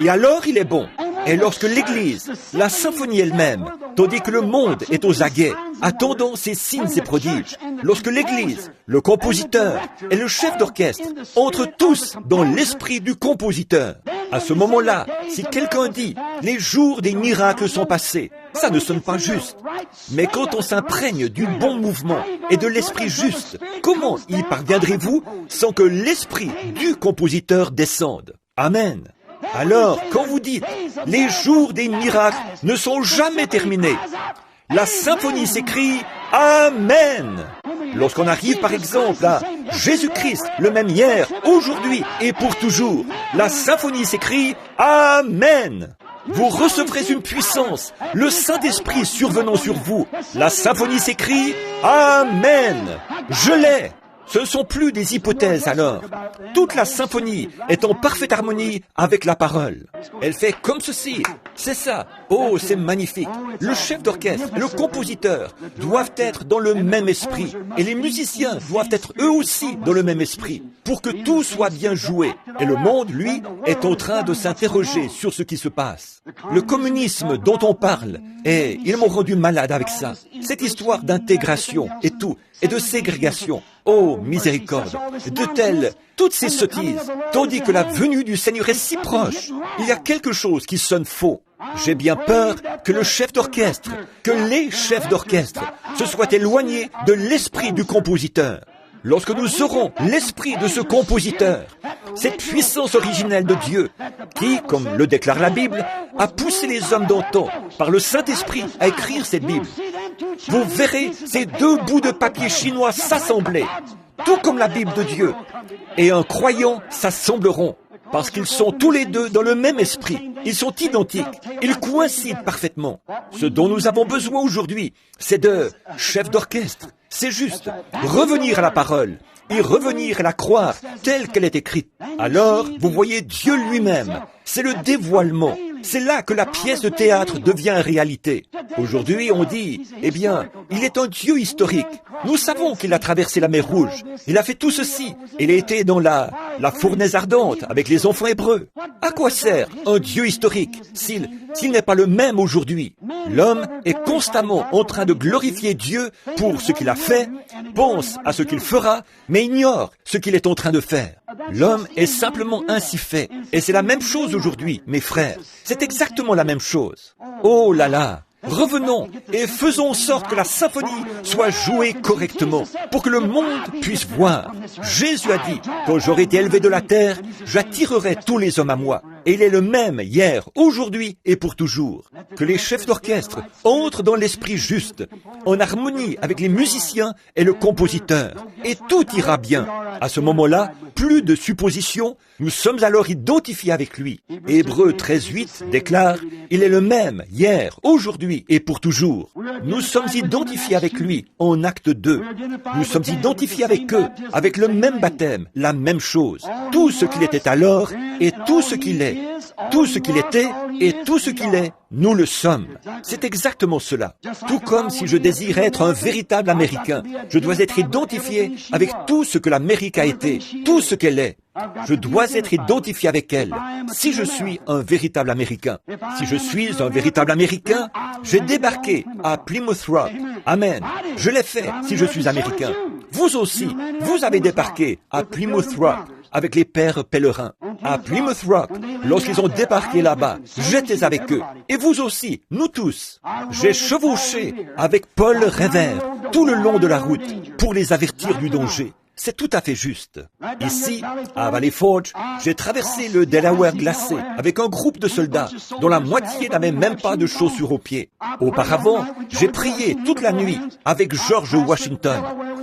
Et alors il est bon. Et lorsque l'Église, la symphonie elle-même, tandis que le monde est aux aguets, attendant ces signes et prodiges, lorsque l'Église, le compositeur et le chef d'orchestre entrent tous dans l'esprit du compositeur, à ce moment-là, si quelqu'un dit « les jours des miracles sont passés », ça ne sonne pas juste. Mais quand on s'imprègne du bon mouvement et de l'esprit juste, comment y parviendrez-vous sans que l'esprit du compositeur descende? Amen. Alors, quand vous dites « les jours des miracles ne sont jamais terminés », la symphonie s'écrit « Amen ». Lorsqu'on arrive par exemple à « Jésus-Christ, le même hier, aujourd'hui et pour toujours », la symphonie s'écrit « Amen ». Vous recevrez une puissance, le Saint-Esprit survenant sur vous. La symphonie s'écrit « Amen ». Je l'ai. Ce ne sont plus des hypothèses alors. Toute la symphonie est en parfaite harmonie avec la parole. Elle fait comme ceci. C'est ça. Oh, c'est magnifique. Le chef d'orchestre, le compositeur doivent être dans le même esprit. Et les musiciens doivent être eux aussi dans le même esprit pour que tout soit bien joué. Et le monde, lui, est en train de s'interroger sur ce qui se passe. Le communisme dont on parle, et ils m'ont rendu malade avec ça. Cette histoire d'intégration et tout, et de ségrégation. Oh, miséricorde, toutes ces sottises, tandis que la venue du Seigneur est si proche. Il y a quelque chose qui sonne faux. J'ai bien peur que le chef d'orchestre, que les chefs d'orchestre se soient éloignés de l'esprit du compositeur. Lorsque nous aurons l'esprit de ce compositeur, cette puissance originelle de Dieu, qui, comme le déclare la Bible, a poussé les hommes d'antan par le Saint-Esprit à écrire cette Bible, vous verrez ces deux bouts de papier chinois s'assembler, tout comme la Bible de Dieu, et un croyant s'assembleront, parce qu'ils sont tous les deux dans le même esprit. Ils sont identiques, ils coïncident parfaitement. Ce dont nous avons besoin aujourd'hui, c'est de chefs d'orchestre. C'est juste revenir à la parole et revenir à la croire telle qu'elle est écrite. Alors, vous voyez Dieu lui-même. C'est le dévoilement. C'est là que la pièce de théâtre devient réalité. Aujourd'hui, on dit, eh bien, il est un Dieu historique. Nous savons qu'il a traversé la mer Rouge. Il a fait tout ceci. Il a été dans la fournaise ardente avec les enfants hébreux. À quoi sert un Dieu historique s'il n'est pas le même aujourd'hui? L'homme est constamment en train de glorifier Dieu pour ce qu'il a fait, pense à ce qu'il fera, mais ignore ce qu'il est en train de faire. L'homme est simplement ainsi fait. Et c'est la même chose aujourd'hui, mes frères. C'est exactement la même chose. Oh là là! Revenons et faisons en sorte que la symphonie soit jouée correctement pour que le monde puisse voir. Jésus a dit, quand j'aurai été élevé de la terre, j'attirerai tous les hommes à moi. Et il est le même hier, aujourd'hui et pour toujours. Que les chefs d'orchestre entrent dans l'esprit juste, en harmonie avec les musiciens et le compositeur. Et tout ira bien. À ce moment-là, plus de suppositions, nous sommes alors identifiés avec lui. Hébreux 13:8 déclare, il est le même hier, aujourd'hui et pour toujours. Nous sommes identifiés avec lui en acte 2. Nous sommes identifiés avec eux, avec le même baptême, la même chose. Tout ce qu'il était alors et tout ce qu'il est. Tout ce qu'il était et tout ce qu'il est, nous le sommes. C'est exactement cela. Tout comme si je désire être un véritable Américain, je dois être identifié avec tout ce que l'Amérique a été, tout ce qu'elle est. Je dois être identifié avec elle. Si je suis un véritable Américain, si je suis un véritable Américain, j'ai débarqué à Plymouth Rock. Amen. Je l'ai fait si je suis Américain. Vous aussi, vous avez débarqué à Plymouth Rock avec les pères pèlerins. À Plymouth Rock, lorsqu'ils ont débarqué là-bas, j'étais avec eux. Et vous aussi, nous tous. J'ai chevauché avec Paul Revere tout le long de la route pour les avertir du danger. C'est tout à fait juste. Ici, à Valley Forge, j'ai traversé le Delaware glacé avec un groupe de soldats dont la moitié n'avait même pas de chaussures aux pieds. Auparavant, j'ai prié toute la nuit avec George Washington.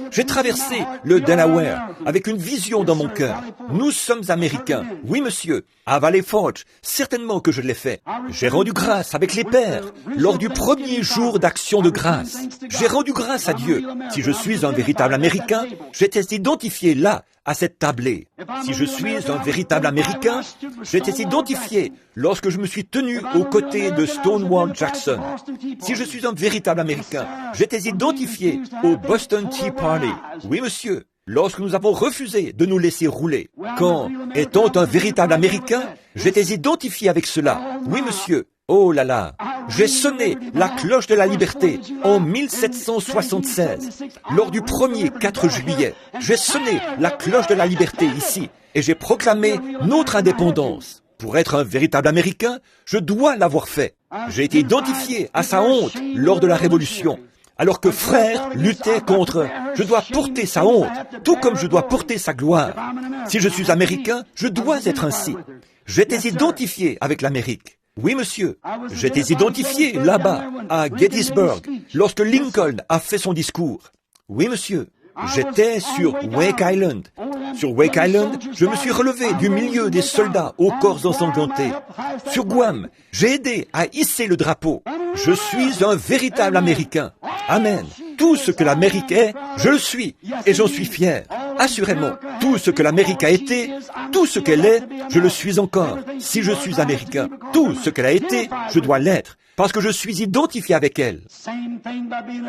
J'ai traversé le Delaware avec une vision dans mon cœur. Nous sommes Américains. Oui, monsieur. À Valley Forge, certainement que je l'ai fait. J'ai rendu grâce avec les pères lors du premier jour d'action de grâce. J'ai rendu grâce à Dieu. Si je suis un véritable Américain, j'étais identifié là, à cette tablée. Si je suis un véritable Américain, j'étais identifié lorsque je me suis tenu aux côtés de Stonewall Jackson. Si je suis un véritable Américain, j'étais identifié au Boston Tea Party. Oui, monsieur. Lorsque nous avons refusé de nous laisser rouler. Quand, étant un véritable Américain, j'étais identifié avec cela. Oui, monsieur. Oh là là. J'ai sonné la cloche de la liberté en 1776, lors du premier 4 juillet. J'ai sonné la cloche de la liberté ici, et j'ai proclamé notre indépendance. Pour être un véritable Américain, je dois l'avoir fait. J'ai été identifié à sa honte lors de la Révolution. Alors que frère luttait contre, je dois porter sa honte, tout comme je dois porter sa gloire. Si je suis Américain, je dois être ainsi. J'étais identifié avec l'Amérique. Oui, monsieur. J'étais identifié là-bas, à Gettysburg, lorsque Lincoln a fait son discours. Oui, monsieur. J'étais sur Wake Island. Sur Wake Island, je me suis relevé du milieu des soldats aux corps ensanglantés. Sur Guam, j'ai aidé à hisser le drapeau. Je suis un véritable Américain. Amen. Tout ce que l'Amérique est, je le suis, et j'en suis fier. Assurément, tout ce que l'Amérique a été, tout ce qu'elle est, je le suis encore. Si je suis Américain, tout ce qu'elle a été, je dois l'être, parce que je suis identifié avec elle.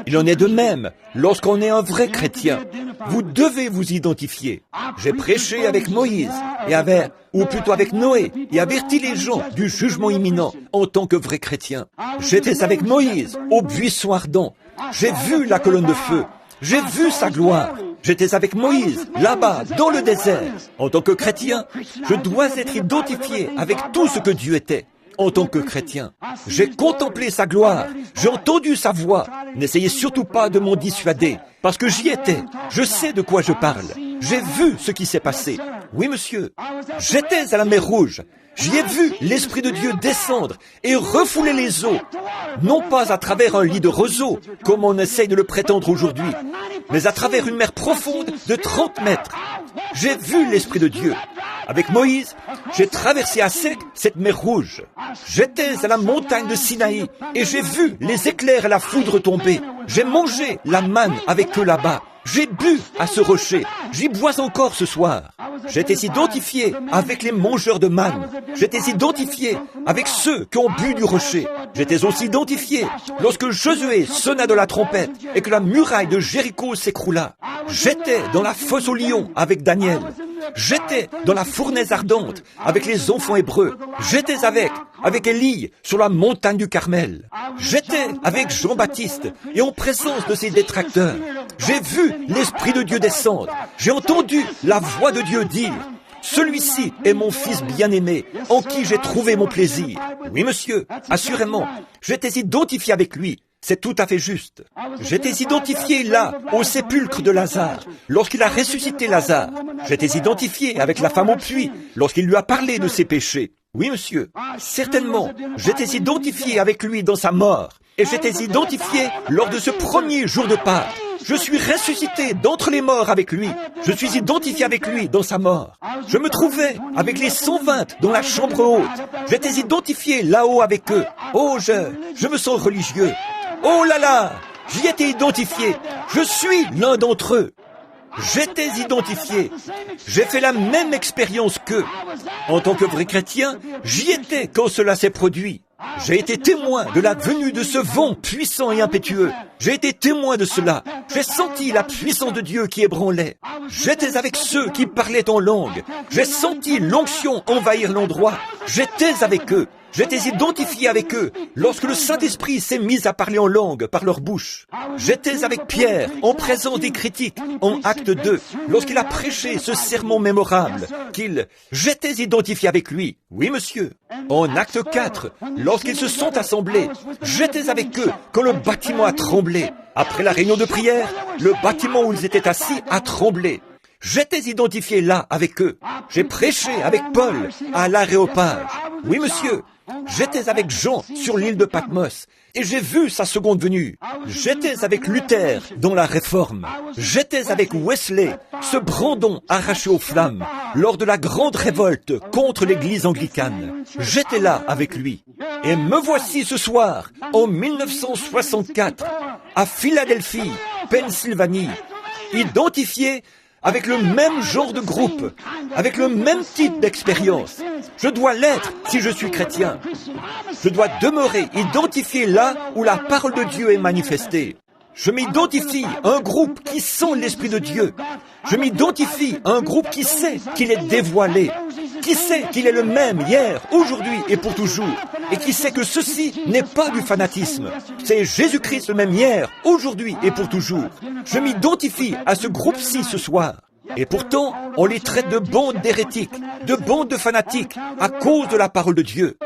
Il en est de même lorsqu'on est un vrai chrétien. Vous devez vous identifier. J'ai prêché avec Moïse, ou plutôt avec Noé, et averti les gens du jugement imminent en tant que vrai chrétien. J'étais avec Moïse au buisson ardent. J'ai vu la colonne de feu. J'ai vu sa gloire. J'étais avec Moïse, là-bas, dans le désert. En tant que chrétien, je dois être identifié avec tout ce que Dieu était. En tant que chrétien, j'ai contemplé sa gloire, j'ai entendu sa voix. N'essayez surtout pas de m'en dissuader, parce que j'y étais. Je sais de quoi je parle. J'ai vu ce qui s'est passé. Oui, monsieur. J'étais à la mer Rouge. J'y ai vu l'Esprit de Dieu descendre et refouler les eaux. Non pas à travers un lit de roseaux, comme on essaye de le prétendre aujourd'hui, mais à travers une mer profonde de 30 mètres. J'ai vu l'Esprit de Dieu. Avec Moïse, j'ai traversé à sec cette mer Rouge. J'étais à la montagne de Sinaï et j'ai vu les éclairs et la foudre tomber. J'ai mangé la manne avec eux là-bas. J'ai bu à ce rocher. J'y bois encore ce soir. J'étais identifié avec les mangeurs de manne. J'étais identifié avec ceux qui ont bu du rocher. J'étais aussi identifié lorsque Josué sonna de la trompette et que la muraille de Jéricho s'écroula. J'étais dans la fosse aux lions avec Daniel. J'étais dans la fournaise ardente avec les enfants hébreux. J'étais avec Élie sur la montagne du Carmel. J'étais avec Jean-Baptiste et en présence de ses détracteurs. J'ai vu l'Esprit de Dieu descendre. J'ai entendu la voix de Dieu dire: celui-ci est mon fils bien-aimé, en qui j'ai trouvé mon plaisir. Oui, monsieur, assurément, j'étais identifié avec lui. C'est tout à fait juste. J'étais identifié là, au sépulcre de Lazare, lorsqu'il a ressuscité Lazare. J'étais identifié avec la femme au puits, lorsqu'il lui a parlé de ses péchés. Oui, monsieur, certainement, j'étais identifié avec lui dans sa mort. Et j'étais identifié lors de ce premier jour de Pâques. Je suis ressuscité d'entre les morts avec lui. Je suis identifié avec lui dans sa mort. Je me trouvais avec les 120 dans la chambre haute. J'étais identifié là-haut avec eux. Oh, je me sens religieux. Oh là là, j'y étais identifié. Je suis l'un d'entre eux. J'étais identifié. J'ai fait la même expérience qu'eux. En tant que vrai chrétien, j'y étais quand cela s'est produit. J'ai été témoin de la venue de ce vent puissant et impétueux. J'ai été témoin de cela. J'ai senti la puissance de Dieu qui ébranlait. J'étais avec ceux qui parlaient en langue. J'ai senti l'onction envahir l'endroit. J'étais avec eux. J'étais identifié avec eux lorsque le Saint-Esprit s'est mis à parler en langue par leur bouche. J'étais avec Pierre en présence des critiques en Acte 2 lorsqu'il a prêché ce sermon mémorable J'étais identifié avec lui. Oui, monsieur. En Acte 4, lorsqu'ils se sont assemblés, j'étais avec eux quand le bâtiment a tremblé. Après la réunion de prière, le bâtiment où ils étaient assis a tremblé. J'étais identifié là avec eux. J'ai prêché avec Paul à l'Aréopage. Oui, monsieur. J'étais avec Jean sur l'île de Patmos et j'ai vu sa seconde venue. J'étais avec Luther dans la Réforme. J'étais avec Wesley, ce brandon arraché aux flammes, lors de la grande révolte contre l'église anglicane. J'étais là avec lui. Et me voici ce soir, en 1964, à Philadelphie, Pennsylvanie, identifié avec le même genre de groupe, avec le même type d'expérience. Je dois l'être si je suis chrétien. Je dois demeurer identifié là où la parole de Dieu est manifestée. Je m'identifie à un groupe qui sent l'Esprit de Dieu. Je m'identifie à un groupe qui sait qu'il est dévoilé, qui sait qu'il est le même hier, aujourd'hui et pour toujours, et qui sait que ceci n'est pas du fanatisme. C'est Jésus-Christ le même hier, aujourd'hui et pour toujours. Je m'identifie à ce groupe-ci ce soir. Et pourtant, on les traite de bandes d'hérétiques, de bandes de fanatiques, à cause de la parole de Dieu.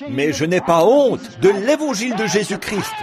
Mais je n'ai pas honte de l'évangile de Jésus-Christ,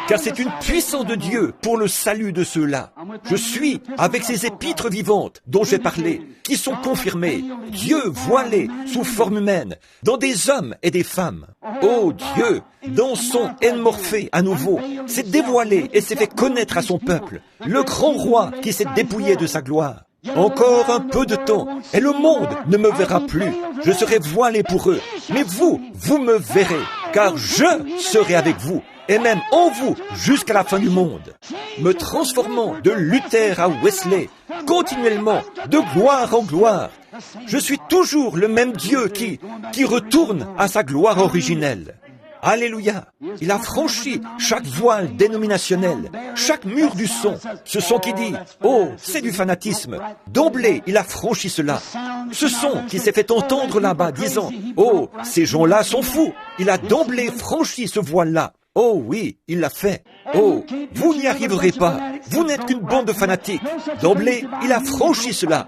car c'est une puissance de Dieu pour le salut de ceux-là. Je suis avec ces épîtres vivantes dont j'ai parlé, qui sont confirmées, Dieu voilé sous forme humaine, dans des hommes et des femmes. Oh Dieu, dans son Morphée à nouveau, s'est dévoilé et s'est fait connaître à son peuple, le grand roi qui s'est dépouillé de sa gloire. Encore un peu de temps, et le monde ne me verra plus. Je serai voilé pour eux. Mais vous me verrez, car je serai avec vous, et même en vous, jusqu'à la fin du monde. Me transformant de Luther à Wesley, continuellement, de gloire en gloire. Je suis toujours le même Dieu qui retourne à sa gloire originelle. Alléluia! Il a franchi chaque voile dénominationnel, chaque mur du son. Ce son qui dit « Oh, c'est du fanatisme ». D'emblée, il a franchi cela. Ce son qui s'est fait entendre là-bas disant « Oh, ces gens-là sont fous ». Il a d'emblée franchi ce voile-là. Oh oui, il l'a fait. Oh, vous n'y arriverez pas. Vous n'êtes qu'une bande de fanatiques. D'emblée, il a franchi cela.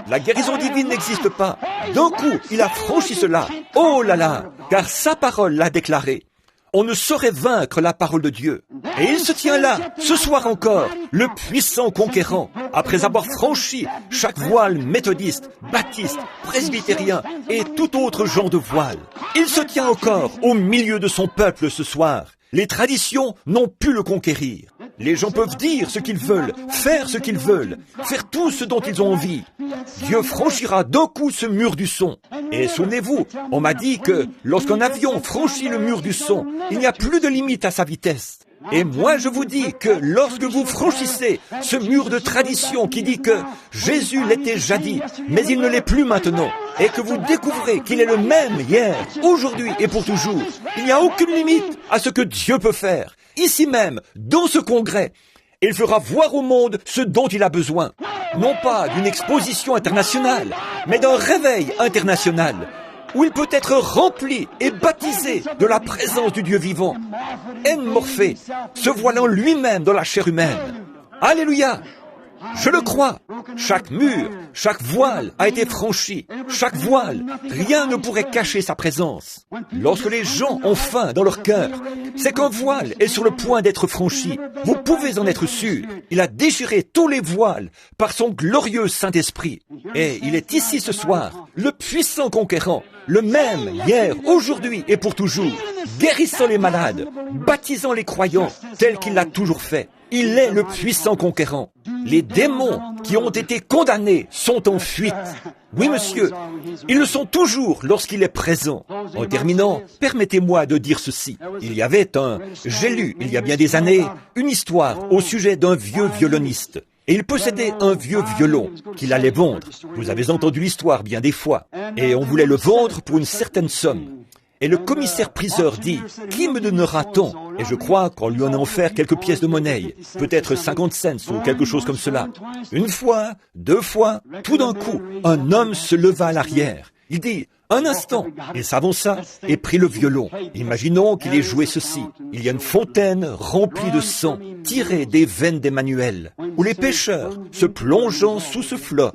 La guérison divine n'existe pas. D'un coup, il a franchi cela. Oh là là, car sa parole l'a déclaré. On ne saurait vaincre la parole de Dieu. Et il se tient là, ce soir encore, le puissant conquérant, après avoir franchi chaque voile méthodiste, baptiste, presbytérien et tout autre genre de voile. Il se tient encore au milieu de son peuple ce soir. Les traditions n'ont pu le conquérir. Les gens peuvent dire ce qu'ils veulent, faire ce qu'ils veulent, faire tout ce dont ils ont envie. Dieu franchira d'un coup ce mur du son. Et souvenez-vous, on m'a dit que lorsqu'un avion franchit le mur du son, il n'y a plus de limite à sa vitesse. Et moi je vous dis que lorsque vous franchissez ce mur de tradition qui dit que Jésus l'était jadis, mais il ne l'est plus maintenant, et que vous découvrez qu'il est le même hier, aujourd'hui et pour toujours, il n'y a aucune limite à ce que Dieu peut faire, ici même, dans ce congrès. Il fera voir au monde ce dont il a besoin, non pas d'une exposition internationale, mais d'un réveil international, où il peut être rempli et baptisé de la présence du Dieu vivant, Morphée, se voilant lui-même dans la chair humaine. Alléluia! Je le crois. Chaque mur, chaque voile a été franchi. Chaque voile, rien ne pourrait cacher sa présence. Lorsque les gens ont faim dans leur cœur, c'est qu'un voile est sur le point d'être franchi. Vous pouvez en être sûr. Il a déchiré tous les voiles par son glorieux Saint-Esprit. Et il est ici ce soir, le puissant conquérant, le même hier, aujourd'hui et pour toujours, guérissant les malades, baptisant les croyants, tel qu'il l'a toujours fait. Il est le puissant conquérant. Les démons qui ont été condamnés sont en fuite. Oui, monsieur, ils le sont toujours lorsqu'il est présent. En terminant, permettez-moi de dire ceci. J'ai lu, il y a bien des années, une histoire au sujet d'un vieux violoniste. Et il possédait un vieux violon qu'il allait vendre. Vous avez entendu l'histoire bien des fois. Et on voulait le vendre pour une certaine somme. Et le commissaire-priseur dit, « Qui me donnera tant ?» Et je crois qu'on lui en a offert quelques pièces de monnaie, peut-être 50 cents ou quelque chose comme cela. Une fois, deux fois, tout d'un coup, un homme se leva à l'arrière. Il dit, « Un instant !» Il s'avança et prit le violon. Imaginons qu'il ait joué ceci. Il y a une fontaine remplie de sang, tirée des veines d'Emmanuel, où les pécheurs, se plongeant sous ce flot,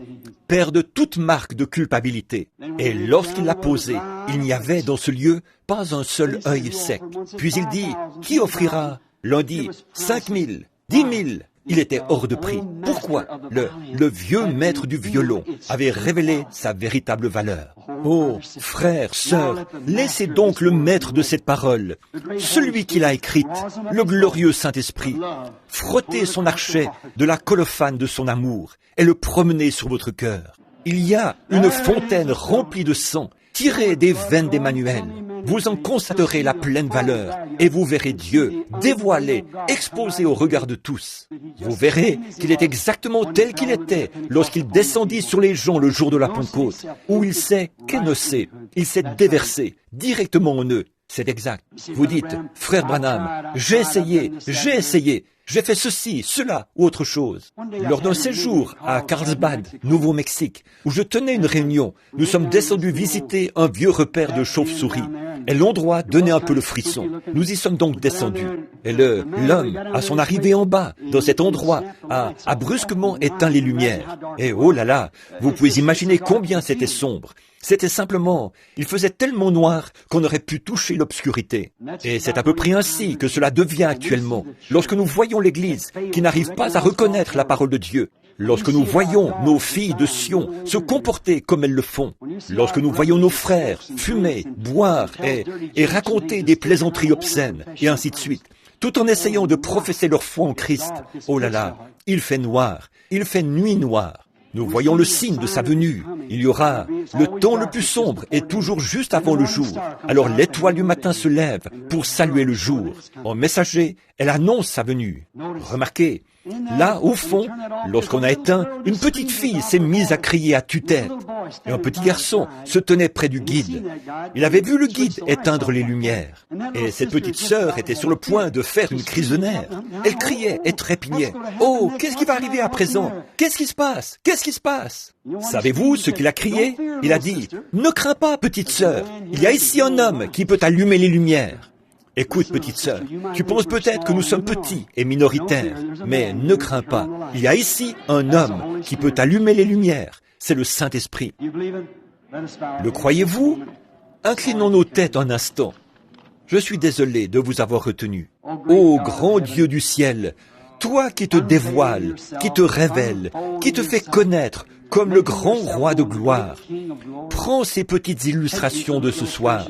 perdent toute marque de culpabilité. Et lorsqu'il l'a posé, il n'y avait dans ce lieu pas un seul œil sec. Puis il dit, « Qui offrira ?» L'un dit, 5 000, 10 000. Il était hors de prix. Pourquoi? Le vieux maître du violon avait révélé sa véritable valeur. Oh, frères, sœurs, laissez donc le maître de cette parole, celui qui l'a écrite, le glorieux Saint-Esprit, frotter son archet de la colophane de son amour et le promener sur votre cœur. Il y a une fontaine remplie de sang, tirée des veines d'Emmanuel. Vous en constaterez la pleine valeur et vous verrez Dieu dévoilé, exposé au regard de tous. Vous verrez qu'il est exactement tel qu'il était lorsqu'il descendit sur les gens le jour de la Pentecôte, où il s'est kénossé, il s'est déversé directement en eux. C'est exact. Vous dites, frère Branham, j'ai essayé, j'ai fait ceci, cela ou autre chose. Lors d'un séjour à Carlsbad, Nouveau-Mexique, où je tenais une réunion, nous sommes descendus visiter un vieux repère de chauves-souris. Et l'endroit donnait un peu le frisson. Nous y sommes donc descendus. Et l'homme, à son arrivée en bas, dans cet endroit, a brusquement éteint les lumières. Et oh là là, vous pouvez imaginer combien c'était sombre. C'était simplement, il faisait tellement noir qu'on aurait pu toucher l'obscurité. Et c'est à peu près ainsi que cela devient actuellement. Lorsque nous voyons l'Église qui n'arrive pas à reconnaître la parole de Dieu, lorsque nous voyons nos filles de Sion se comporter comme elles le font, lorsque nous voyons nos frères fumer, boire et raconter des plaisanteries obscènes, et ainsi de suite, tout en essayant de professer leur foi en Christ, oh là là, il fait noir, il fait nuit noire. Nous voyons le signe de sa venue. Il y aura le temps le plus sombre et toujours juste avant le jour. Alors l'étoile du matin se lève pour saluer le jour. En messager, elle annonce sa venue. Remarquez, là, au fond, lorsqu'on a éteint, une petite fille s'est mise à crier à tue-tête. Et un petit garçon se tenait près du guide. Il avait vu le guide éteindre les lumières. Et cette petite sœur était sur le point de faire une crise de nerfs. Elle criait et trépignait. « Oh, qu'est-ce qui va arriver à présent? Qu'est-ce qui se passe? Qu'est-ce qui se passe ?» Savez-vous ce qu'il a crié? Il a dit, « Ne crains pas, petite sœur. Il y a ici un homme qui peut allumer les lumières. » Écoute, petite sœur, tu penses peut-être que nous sommes petits et minoritaires, mais ne crains pas. Il y a ici un homme qui peut allumer les lumières. C'est le Saint-Esprit. Le croyez-vous? Inclinons nos têtes un instant. Je suis désolé de vous avoir retenu. Ô grand Dieu du ciel, toi qui te dévoiles, qui te révèles, qui te fais connaître comme le grand roi de gloire, prends ces petites illustrations de ce soir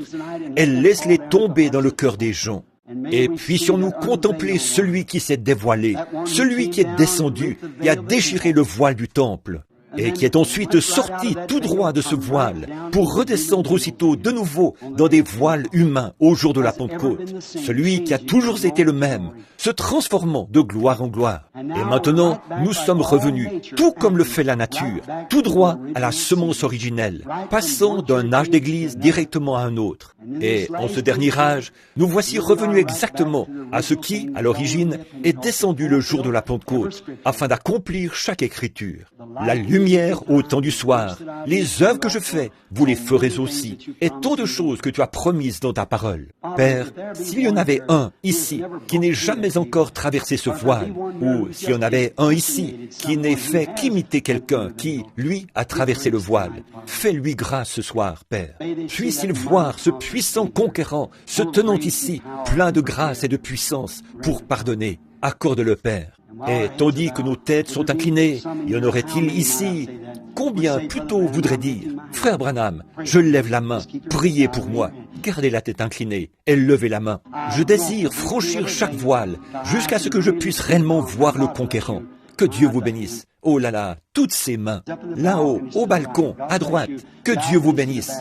et laisse-les tomber dans le cœur des gens. Et puissions-nous contempler celui qui s'est dévoilé, celui qui est descendu et a déchiré le voile du temple. et qui est ensuite sorti tout droit de ce voile pour redescendre aussitôt de nouveau dans des voiles humains au jour de la Pentecôte. Celui qui a toujours été le même, se transformant de gloire en gloire. Et maintenant, nous sommes revenus, tout comme le fait la nature, tout droit à la semence originelle, passant d'un âge d'église directement à un autre. Et en ce dernier âge, nous voici revenus exactement à ce qui, à l'origine, est descendu le jour de la Pentecôte, afin d'accomplir chaque écriture. La lumière au temps du soir, les œuvres que je fais, vous les ferez aussi, et tant de choses que tu as promises dans ta parole. Père, s'il y en avait un ici qui n'ait jamais encore traversé ce voile, ou s'il y en avait un ici qui n'ait fait qu'imiter quelqu'un qui, lui, a traversé le voile, fais-lui grâce ce soir, Père. Puisse-t-il voir ce puissant conquérant se tenant ici, plein de grâce et de puissance, pour pardonner. Accorde-le, Père. Et tandis que nos têtes sont inclinées, y en aurait-il ici? Combien plutôt voudrait dire, Frère Branham, je lève la main, priez pour moi, gardez la tête inclinée et levez la main. Je désire franchir chaque voile jusqu'à ce que je puisse réellement voir le conquérant. Que Dieu vous bénisse. Oh là là, toutes ces mains, là-haut, au balcon, à droite, que Dieu vous bénisse.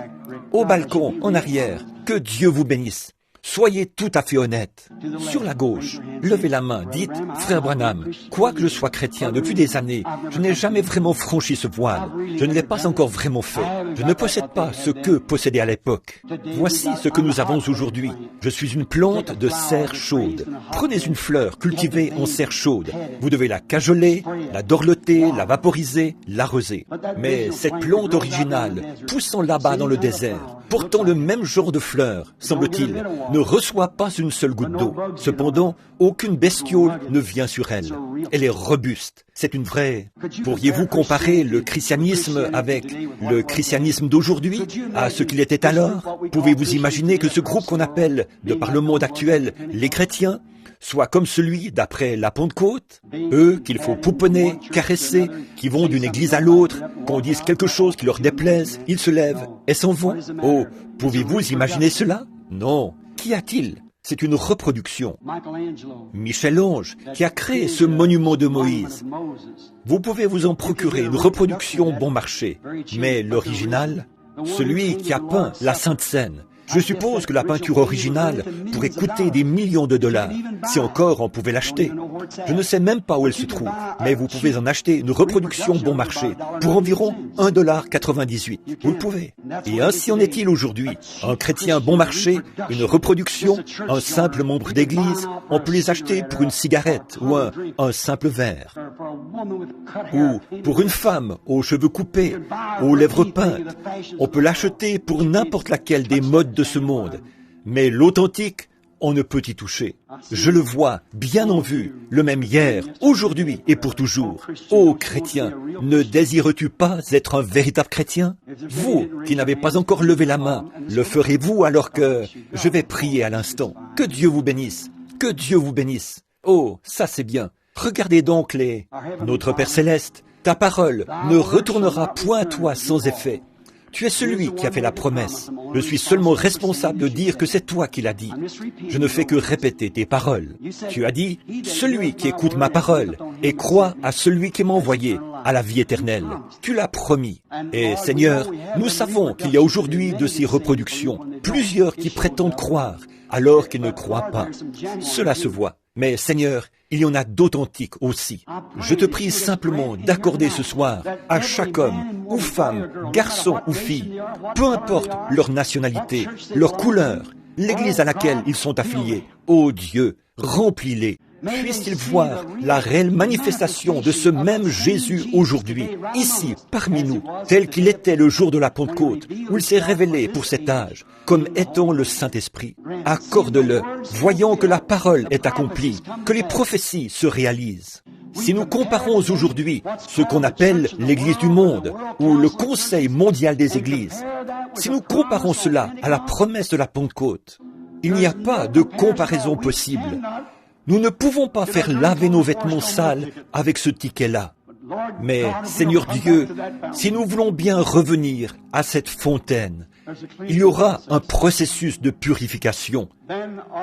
Au balcon, en arrière, que Dieu vous bénisse. Soyez tout à fait honnête. Sur la gauche, levez la main, dites, Frère Branham, quoique je sois chrétien depuis des années, je n'ai jamais vraiment franchi ce voile. Je ne l'ai pas encore vraiment fait. Je ne possède pas ce que possédait à l'époque. Voici ce que nous avons aujourd'hui. Je suis une plante de serre chaude. Prenez une fleur cultivée en serre chaude. Vous devez la cajoler, la dorloter, la vaporiser, l'arroser. Mais cette plante originale, poussant là-bas dans le désert, portant le même genre de fleurs, semble-t-il, ne reçoit pas une seule goutte d'eau. Cependant, aucune bestiole ne vient sur elle. Elle est robuste. C'est une vraie... Pourriez-vous comparer le christianisme avec le christianisme d'aujourd'hui à ce qu'il était alors? Pouvez-vous imaginer que ce groupe qu'on appelle, de par le monde actuel, les chrétiens, soit comme celui d'après la Pentecôte, eux qu'il faut pouponner, caresser, qui vont d'une église à l'autre, qu'on dise quelque chose qui leur déplaise, ils se lèvent et s'en vont? Oh, pouvez-vous imaginer cela? Non. Qu'y a-t-il? C'est une reproduction. Michel-Ange, qui a créé ce monument de Moïse. Vous pouvez vous en procurer une reproduction bon marché, mais l'original, celui qui a peint la Sainte Seine, je suppose que la peinture originale pourrait coûter des millions de dollars, si encore on pouvait l'acheter. Je ne sais même pas où elle se trouve, mais vous pouvez en acheter une reproduction bon marché pour environ $1,98. Vous le pouvez. Et ainsi en est-il aujourd'hui. Un chrétien bon marché, une reproduction, un simple membre d'église, on peut les acheter pour une cigarette ou un simple verre. Ou pour une femme aux cheveux coupés, aux lèvres peintes, on peut l'acheter pour n'importe laquelle des modes de ce monde. Mais l'authentique, on ne peut y toucher. Je le vois, bien en vue, le même hier, aujourd'hui et pour toujours. Ô chrétien, ne désires-tu pas être un véritable chrétien? Vous, qui n'avez pas encore levé la main, le ferez-vous alors que je vais prier à l'instant? Que Dieu vous bénisse, que Dieu vous bénisse. Oh, ça c'est bien. Regardez donc Notre Père Céleste, ta parole ne retournera point à toi sans effet. Tu es celui qui a fait la promesse. Je suis seulement responsable de dire que c'est toi qui l'as dit. Je ne fais que répéter tes paroles. Tu as dit, celui qui écoute ma parole et croit à celui qui m'a envoyé, à la vie éternelle. Tu l'as promis. Et Seigneur, nous savons qu'il y a aujourd'hui de ces reproductions, plusieurs qui prétendent croire, alors qu'ils ne croient pas. Cela se voit. Mais Seigneur, il y en a d'authentiques aussi. Je te prie simplement d'accorder ce soir à chaque homme ou femme, garçon ou fille, peu importe leur nationalité, leur couleur, l'église à laquelle ils sont affiliés. Ô Dieu, remplis-les. Puisse-t-il voir la réelle manifestation de ce même Jésus aujourd'hui, ici, parmi nous, tel qu'il était le jour de la Pentecôte, où il s'est révélé pour cet âge, comme étant le Saint-Esprit. Accorde-le, voyant que la parole est accomplie, que les prophéties se réalisent. Si nous comparons aujourd'hui ce qu'on appelle l'Église du monde, ou le Conseil mondial des Églises, si nous comparons cela à la promesse de la Pentecôte, il n'y a pas de comparaison possible. Nous ne pouvons pas faire laver nos vêtements sales avec ce ticket-là. Mais, Seigneur Dieu, si nous voulons bien revenir à cette fontaine, Il y aura un processus de purification.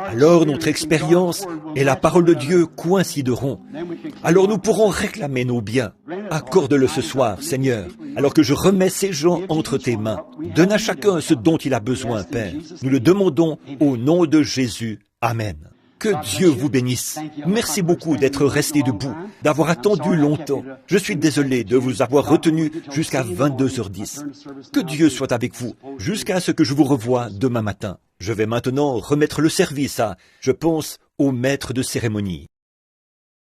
Alors notre expérience et la parole de Dieu coïncideront. Alors nous pourrons réclamer nos biens. Accorde-le ce soir, Seigneur, alors que je remets ces gens entre tes mains. Donne à chacun ce dont il a besoin, Père. Nous le demandons au nom de Jésus. Amen. Que Dieu vous bénisse. Merci beaucoup d'être resté debout, d'avoir attendu longtemps. Je suis désolé de vous avoir retenu jusqu'à 22h10. Que Dieu soit avec vous jusqu'à ce que je vous revoie demain matin. Je vais maintenant remettre le service à, je pense, au maître de cérémonie.